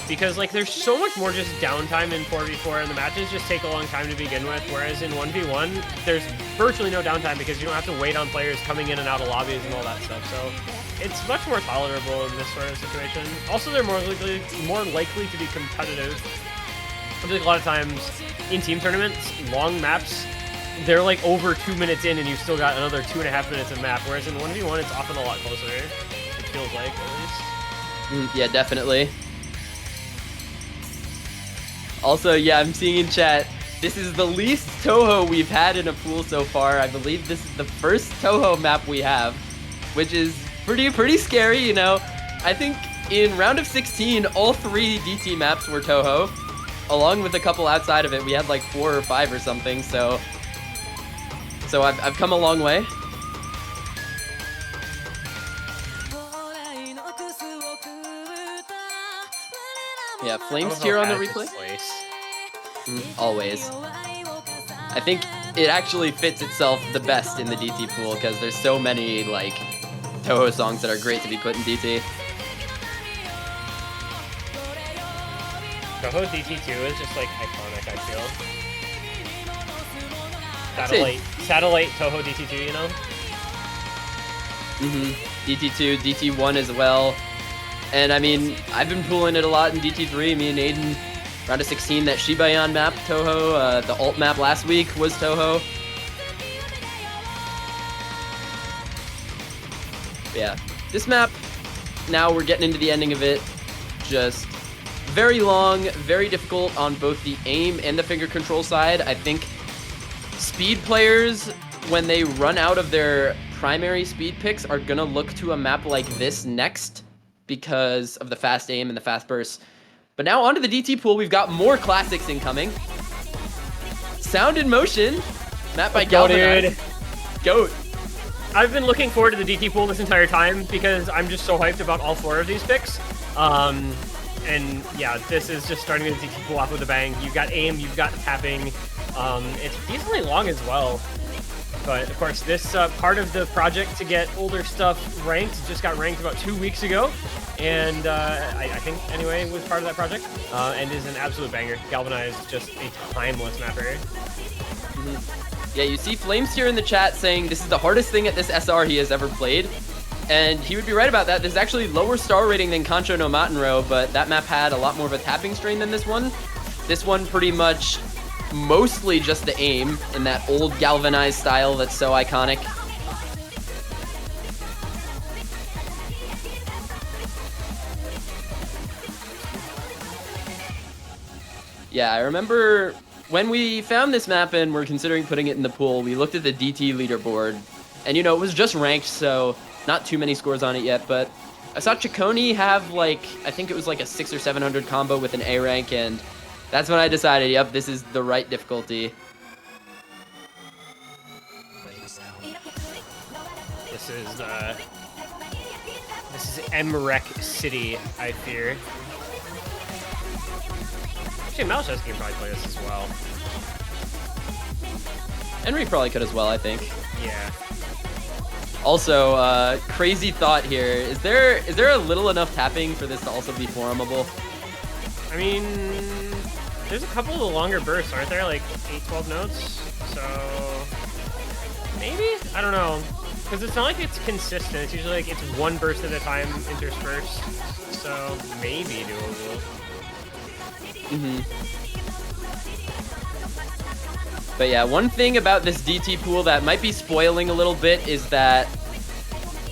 because like there's so much more just downtime in 4v4 and the matches just take a long time to begin with, whereas in 1v1 there's virtually no downtime because you don't have to wait on players coming in and out of lobbies and all that stuff, so it's much more tolerable in this sort of situation. Also, they're more likely to be competitive. I think a lot of times in team tournaments, long maps, they're like over 2 minutes in and you've still got another 2.5 minutes of map, whereas in 1v1 it's often a lot closer, it feels like, at least. Yeah, definitely. Also, yeah, I'm seeing in chat, this is the least Toho we've had in a pool so far. I believe this is the first Toho map we have, which is pretty scary, you know. I think in round of 16, all 3 DT maps were Toho, along with a couple outside of it. We had like 4 or 5 or something, so I've come a long way. Yeah, Flames tier on the replay. Always. I think it actually fits itself the best in the DT pool because there's so many like Toho songs that are great to be put in DT. Toho DT2 is just like iconic, I feel. Satellite Toho DT2, you know? DT2, DT1 as well. And I mean, I've been pulling it a lot in DT3. Me and Aiden, round of 16, that Shibayan map, Toho. The alt map last week was Toho. But yeah, this map, now we're getting into the ending of it. Just very long, very difficult on both the aim and the finger control side. I think speed players, when they run out of their primary speed picks, are gonna look to a map like this next because of the fast aim and the fast burst. But now onto the DT pool, we've got more classics incoming. Sound in Motion, map by Galvanize. Goat. I've been looking forward to the DT pool this entire time because I'm just so hyped about all 4 of these picks. And yeah, this is just starting the DT pool off with a bang. You've got aim, you've got tapping. It's decently long as well. But of course, this part of the project to get older stuff ranked just got ranked about 2 weeks ago. And I think, anyway, was part of that project. And is an absolute banger. Galvanize, just a timeless mapper. Yeah, you see Flames here in the chat saying this is the hardest thing at this SR he has ever played. And he would be right about that. This is actually lower star rating than Concho no Matenro, but that map had a lot more of a tapping strain than this one. This one pretty much mostly just the aim in that old galvanized style that's so iconic. Yeah, I remember when we found this map and were considering putting it in the pool, we looked at the DT leaderboard, and it was just ranked, so not too many scores on it yet, but I saw Ciccone have I think it was like a 600 or 700 combo with an A rank, and that's when I decided, yep, this is the right difficulty. This is MREC City, I fear. Actually, Malchus can probably play this as well. Henry probably could as well, I think. Yeah. Also, crazy thought here. Is there a little enough tapping for this to also be formable? I mean, there's a couple of the longer bursts, aren't there? Like 8-12 notes? So, maybe? I don't know. Because it's not like it's consistent. It's usually like it's one burst at a time interspersed. So, maybe doable. But yeah, one thing about this DT pool that might be spoiling a little bit is that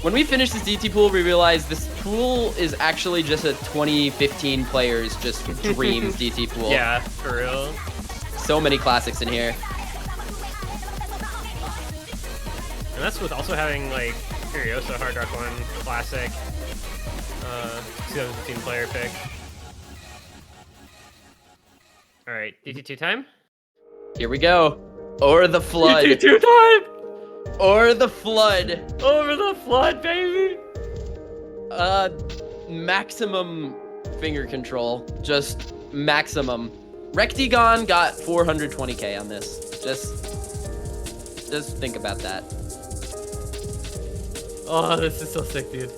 when we finish this DT pool, we realize this pool is actually just a 2015 players just dreams DT pool. Yeah, for real. So many classics in here. And that's with also having like Furiosa Hard Rock 1 classic 2015 player pick. Alright, DT2 time? Here we go. Over the flood. DT2 time! Over the flood. Over the flood, baby! Maximum finger control. Just maximum. Rectigon got 420k on this. Just think about that. Oh, this is so sick, dude.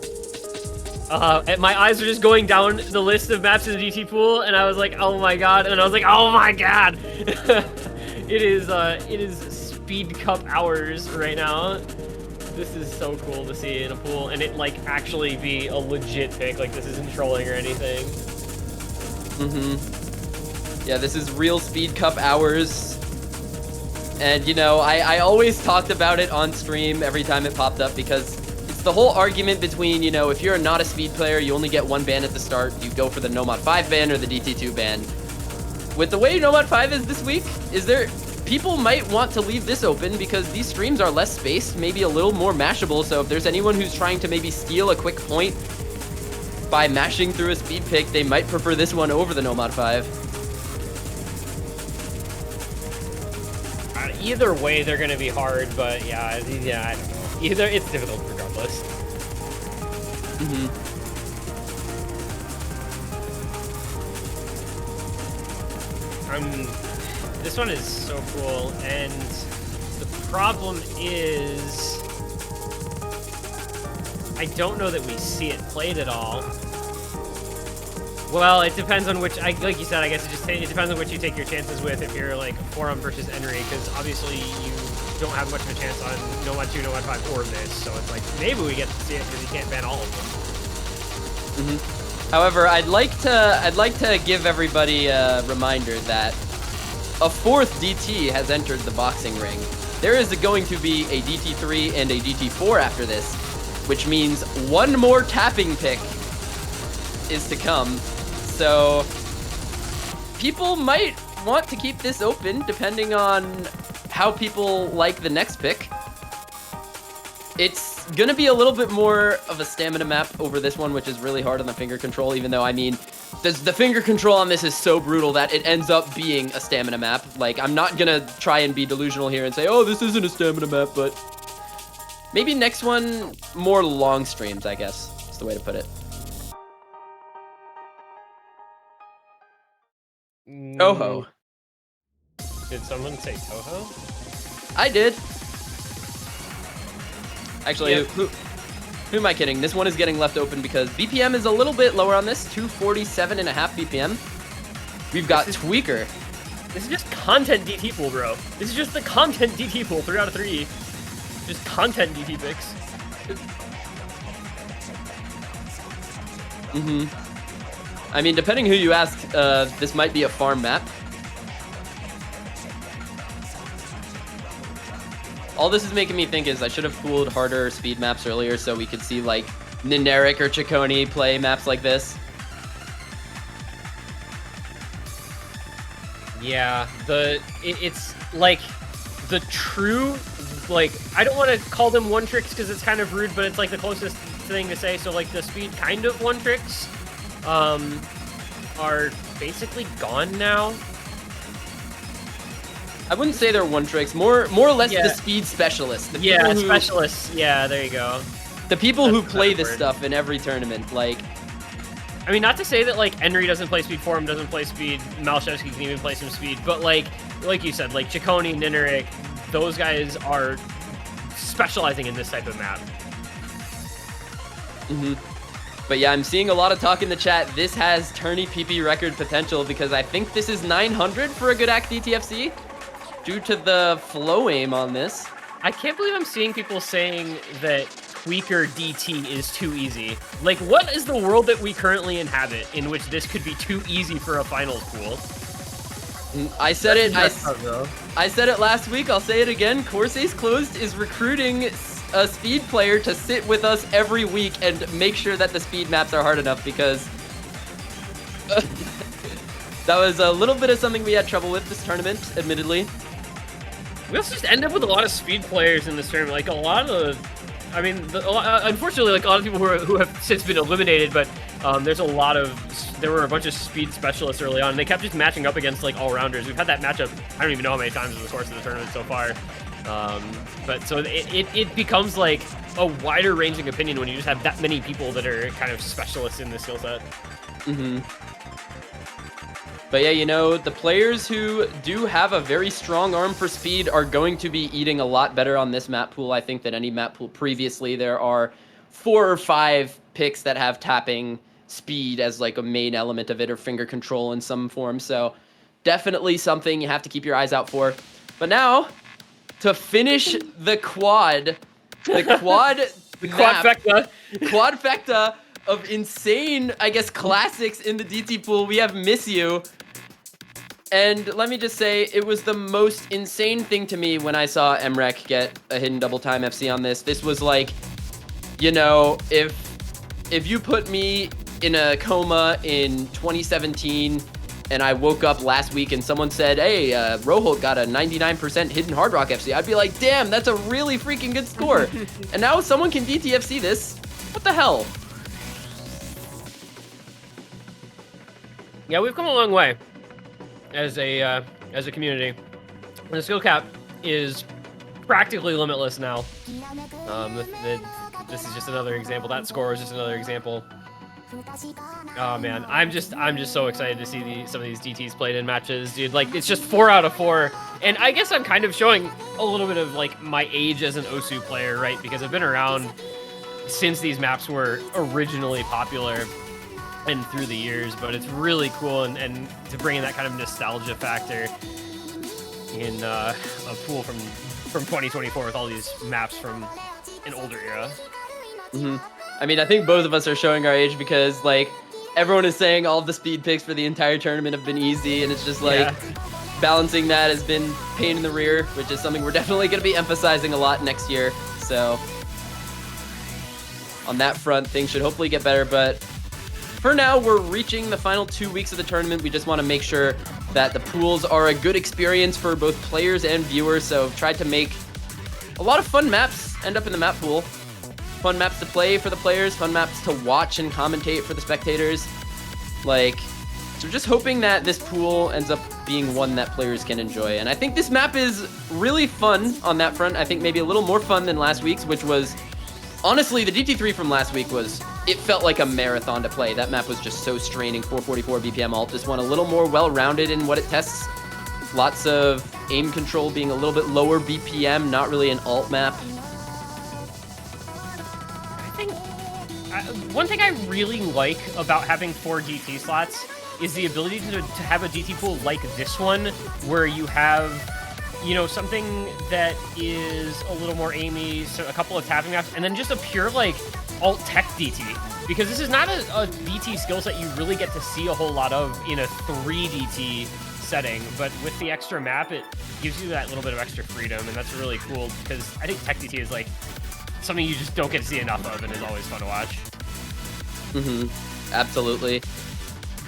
And my eyes were just going down the list of maps in the DT pool, and I was like, oh my god, and I was like, oh my god! It is Speed Cup hours right now. This is so cool to see in a pool, and it like actually be a legit pick, like this isn't trolling or anything. Yeah, this is real Speed Cup hours. And I always talked about it on stream every time it popped up because it's the whole argument between, if you're not a speed player, you only get one ban at the start, you go for the Nomad 5 ban or the DT2 ban. With the way Nomad 5 is this week, people might want to leave this open because these streams are less spaced, maybe a little more mashable, so if there's anyone who's trying to maybe steal a quick point by mashing through a speed pick, they might prefer this one over the Nomad 5. Either way, they're going to be hard, but yeah, I don't know. Either it's difficult regardless. This one is so cool, and the problem is I don't know that we see it played at all. Well, it depends on which, like you said, I guess it depends on which you take your chances with if you're like Forum versus Enry, because obviously you don't have much of a chance on Nomad 2, Nomad 5, or this, so it's like, maybe we get to see it because you can't ban all of them. However, I'd like to give everybody a reminder that a fourth DT has entered the boxing ring. There is going to be a DT3 and a DT4 after this, which means one more tapping pick is to come. So people might want to keep this open depending on how people like the next pick. It's gonna be a little bit more of a stamina map over this one, which is really hard on the finger control, even though, I mean, the finger control on this is so brutal that it ends up being a stamina map. Like, I'm not gonna try and be delusional here and say, oh, this isn't a stamina map, but maybe next one, more long streams, I guess, is the way to put it. Toho. Did someone say Toho? I did. Actually, Yep. who am I kidding? This one is getting left open because BPM is a little bit lower on this, 247.5 BPM. We've got Tweaker. This is just content DT pool, bro. This is just the content DT pool, 3 out of 3. Just content DT picks. I mean, depending who you ask, this might be a farm map. All this is making me think is I should have pooled harder speed maps earlier so we could see like Nineric or Chaconi play maps like this. Yeah, it's like the true, like, I don't want to call them one tricks because it's kind of rude, but it's like the closest thing to say. So like the speed kind of one tricks are basically gone now. I wouldn't say they're one tricks, more or less the speed specialists. The Specialists. Yeah, there you go. The people who play this stuff in every tournament, like. I mean, not to say that like Henry doesn't play speed, Forum doesn't play speed, Malshevsky can even play some speed, but like you said, like Chaconi, Nineric, those guys are specializing in this type of map. But yeah, I'm seeing a lot of talk in the chat. This has tourney PP record potential because I think this is 900 for a good act DTFC due to the flow aim on this. I can't believe I'm seeing people saying that Tweaker DT is too easy. Like, what is the world that we currently inhabit in which this could be too easy for a finals pool? I said it. I said it last week. I'll say it again. Corsace Closed is recruiting a speed player to sit with us every week and make sure that the speed maps are hard enough because that was a little bit of something we had trouble with this tournament, admittedly. We also just end up with a lot of speed players in this tournament. Like a lot of, I mean, unfortunately, like a lot of people who have since been eliminated, but there were a bunch of speed specialists early on, and they kept just matching up against like all-rounders. We've had that matchup, I don't even know how many times in the course of the tournament so far. But so it becomes like a wider ranging opinion when you just have that many people that are kind of specialists in the skill set. But yeah, you know, the players who do have a very strong arm for speed are going to be eating a lot better on this map pool, I think, than any map pool previously. There are 4 or 5 picks that have tapping speed as like a main element of it, or finger control in some form. So definitely something you have to keep your eyes out for. But now, to finish the quad quadfecta of insane, I guess, classics in the DT pool, we have Miss You. And let me just say, it was the most insane thing to me when I saw Emrek get a hidden double time FC on this. This was like, you know, if you put me in a coma in 2017 and I woke up last week and someone said, hey, Roholt got a 99% hidden Hard Rock FC, I'd be like, damn, that's a really freaking good score. And now someone can DTFC this. What the hell? Yeah, we've come a long way as a community. The skill cap is practically limitless now. This is just another example. That score is just another example. Oh man, I'm just so excited to see some of these DTs played in matches, dude. Like, it's just 4 out of 4, and I guess I'm kind of showing a little bit of like my age as an Osu player, right? Because I've been around since these maps were originally popular and through the years, but it's really cool and to bring in that kind of nostalgia factor in a pool from 2024 with all these maps from an older era. I mean, I think both of us are showing our age because, like, everyone is saying all of the speed picks for the entire tournament have been easy, and it's just like balancing that has been pain in the rear, which is something we're definitely going to be emphasizing a lot next year. So on that front, things should hopefully get better, but for now, we're reaching the final 2 weeks of the tournament. We just want to make sure that the pools are a good experience for both players and viewers, so tried to make a lot of fun maps end up in the map pool. Fun maps to play for the players, fun maps to watch and commentate for the spectators. Like, so just hoping that this pool ends up being one that players can enjoy. And I think this map is really fun on that front. I think maybe a little more fun than last week's, which was, honestly, the DT3 from last week was, it felt like a marathon to play. That map was just so straining, 444 BPM alt. This one a little more well-rounded in what it tests. Lots of aim control being a little bit lower BPM, not really an alt map. One thing I really like about having 4 DT slots is the ability to have a DT pool like this one, where you have, you know, something that is a little more aimy, so a couple of tapping maps, and then just a pure, like, alt tech DT. because this is not a DT skill set you really get to see a whole lot of in a 3 DT setting, but with the extra map, it gives you that little bit of extra freedom, and that's really cool because I think Tech DT is like something you just don't get to see enough of, and is always fun to watch. Absolutely.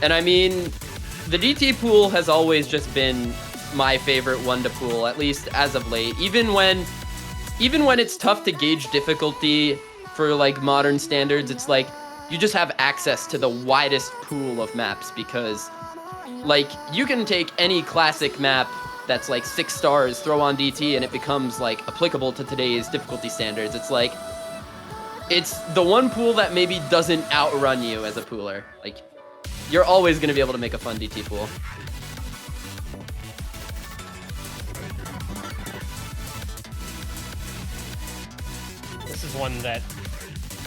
And I mean, the DT pool has always just been my favorite one to pool, at least as of late. Even when it's tough to gauge difficulty for like modern standards, it's like you just have access to the widest pool of maps, because like you can take any classic map that's like 6 stars, throw on DT, and it becomes like applicable to today's difficulty standards. It's like, it's the one pool that maybe doesn't outrun you as a pooler. Like, you're always going to be able to make a fun DT pool. This is one that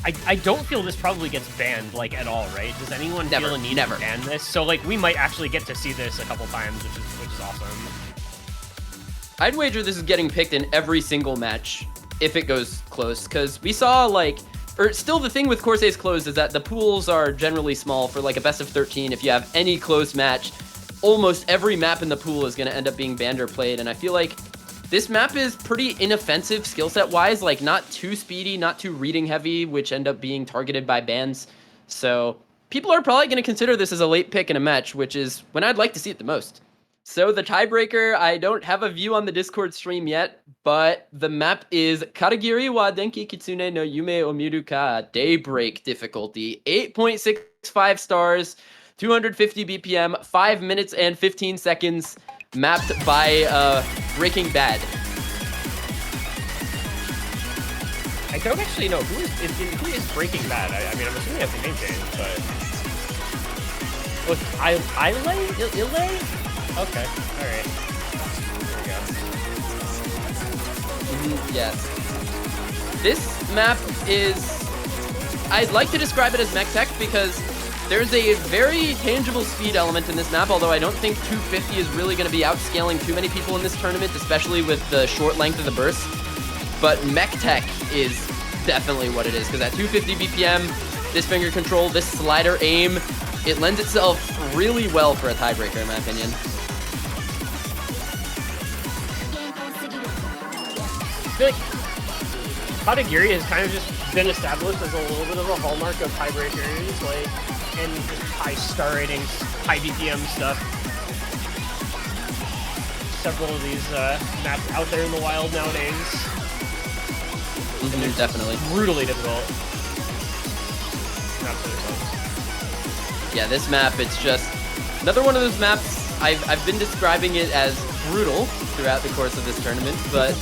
I don't feel this probably gets banned, like, at all, right? Does anyone feel a need to ban this? So, like, we might actually get to see this a couple times, which is awesome. I'd wager this is getting picked in every single match if it goes close, because we saw, like, or still the thing with Corsace Closed is that the pools are generally small for, like, a best of 13. If you have any close match, almost every map in the pool is going to end up being banned or played, and I feel like this map is pretty inoffensive skill set wise, like not too speedy, not too reading heavy, which end up being targeted by bans. So people are probably going to consider this as a late pick in a match, which is when I'd like to see it the most. So the tiebreaker, I don't have a view on the Discord stream yet, but the map is Karagiri wa Denki Kitsune no Yume o Miru ka Daybreak difficulty, 8.65 stars, 250 BPM, 5 minutes and 15 seconds, mapped by Breaking Bad. I don't actually know who is Breaking Bad. I mean, I'm assuming that's a name change, but was Ile? Okay, all right. There we go. Yes. This map is, I'd like to describe it as mech tech because there's a very tangible speed element in this map, although I don't think 250 is really going to be outscaling too many people in this tournament, especially with the short length of the burst. But mech tech is definitely what it is, because at 250 BPM, this finger control, this slider aim, it lends itself really well for a tiebreaker, in my opinion. I feel like Katagiri has kind of just been established as a little bit of a hallmark of tiebreakers, like, and just high star ratings, high BPM stuff. Several of these maps out there in the wild nowadays. Definitely. Brutally difficult. Not really fun. Yeah, this map, it's just another one of those maps. I've been describing it as brutal throughout the course of this tournament, but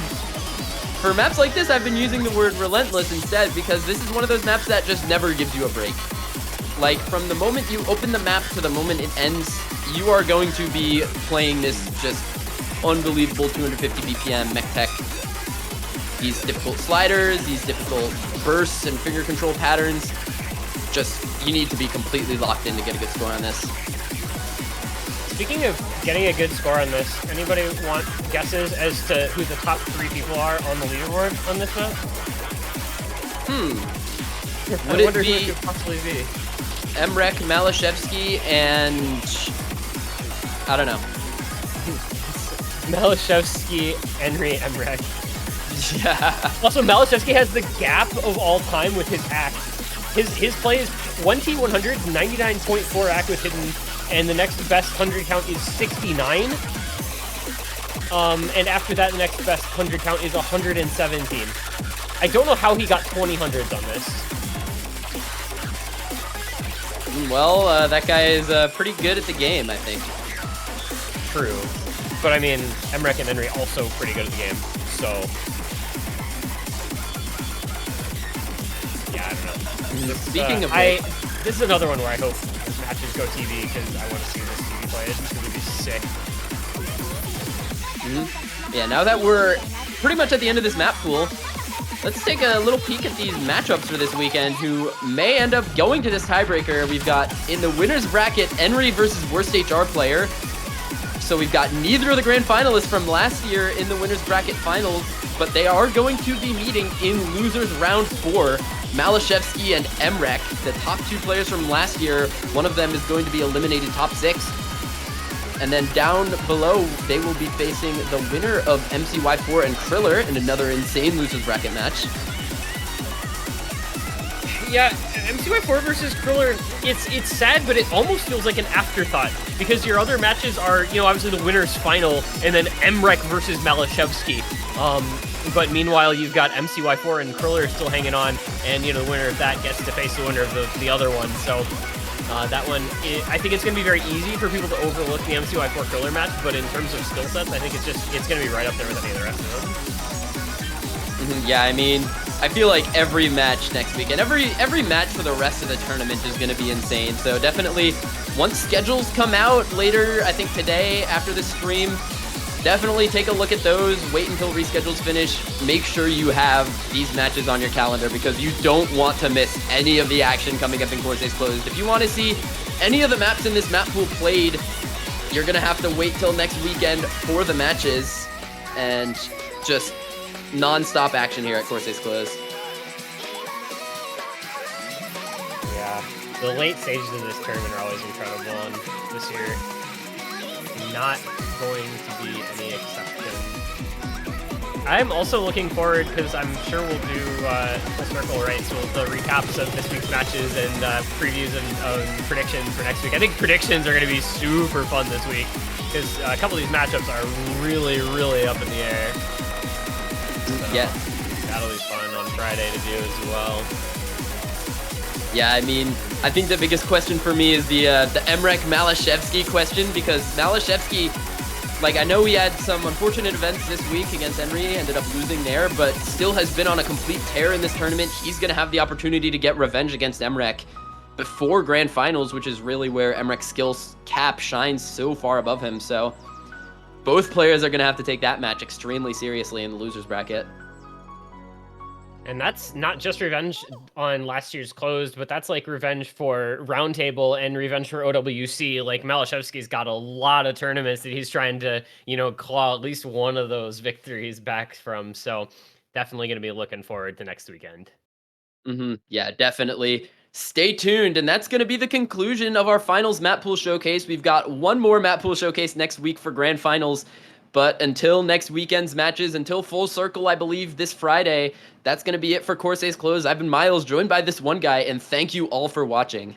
for maps like this, I've been using the word relentless instead, because this is one of those maps that just never gives you a break. Like, from the moment you open the map to the moment it ends, you are going to be playing this just unbelievable 250 BPM mech tech. These difficult sliders, these difficult bursts and finger control patterns. Just, you need to be completely locked in to get a good score on this. Speaking of getting a good score on this, anybody want guesses as to who the top 3 people are on the leaderboard on this map? Would it who be it could possibly be? Emrek, Malashevsky, and I don't know. Malashevsky, Henry, Emrek. Yeah. Also, Malashevsky has the gap of all time with his act. His play is 20-100, 99.4 act with hidden, and the next best 100 count is 69. And after that, the next best 100 count is 117. I don't know how he got 20 hundreds on this. Well, that guy is pretty good at the game, I think. True. But I mean, Emrek and Henry also pretty good at the game, so yeah, I don't know. Speaking of this is another one where I hope matches go TV, because I want to see this TV play. It's going to be sick. Yeah, now that we're pretty much at the end of this map pool, let's take a little peek at these matchups for this weekend who may end up going to this tiebreaker. We've got in the winner's bracket, Henry versus worst HR player. So we've got neither of the grand finalists from last year in the winner's bracket finals, but they are going to be meeting in losers round 4. Malashevsky and Emrek, the top 2 players from last year. One of them is going to be eliminated top 6. And then down below, they will be facing the winner of MCY4 and Kriller in another insane losers bracket match. Yeah, MCY4 versus Kriller, it's sad, but it almost feels like an afterthought, because your other matches are, obviously the winner's final, and then Emrek versus Malashevsky. But meanwhile, you've got MCY4 and Kriller still hanging on, and, the winner of that gets to face the winner of the other one. So that one, I think it's going to be very easy for people to overlook the MCY4 Kriller match, but in terms of skill sets, I think it's going to be right up there with any of the rest of them. Yeah, I mean, I feel like every match next week and every match for the rest of the tournament is going to be insane. So definitely, once schedules come out later, I think today after this stream, definitely take a look at those. Wait until reschedules finish. Make sure you have these matches on your calendar, because you don't want to miss any of the action coming up in Corsace Closed. If you want to see any of the maps in this map pool played, you're going to have to wait till next weekend for the matches, and just non-stop action here at Corsace Closed. Yeah, the late stages of this tournament are always incredible, and this year not going to be any exception. I'm also looking forward, because I'm sure we'll do full circle, right? So the recaps of this week's matches and previews and predictions for next week. I think predictions are going to be super fun this week, because a couple of these matchups are really, really up in the air. So yeah, that'll be fun on Friday to do as well. Yeah, I mean, I think the biggest question for me is the Emrek Malashevsky question, because Malashevsky, like, I know he had some unfortunate events this week against Henry, ended up losing there, but still has been on a complete tear in this tournament. He's going to have the opportunity to get revenge against Emrek before Grand Finals, which is really where Emrek's skills cap shines so far above him. So both players are going to have to take that match extremely seriously in the losers bracket. And that's not just revenge on last year's Closed, but that's like revenge for Roundtable and revenge for OWC. Like, Malashevsky's got a lot of tournaments that he's trying to, claw at least one of those victories back from. So definitely going to be looking forward to next weekend. Yeah, definitely. Stay tuned, and that's going to be the conclusion of our finals map pool showcase. We've got one more map pool showcase next week for grand finals, but until next weekend's matches, until Full Circle, I believe, this Friday, that's going to be it for Corsace Closed. I've been Miles, joined by this one guy, and thank you all for watching.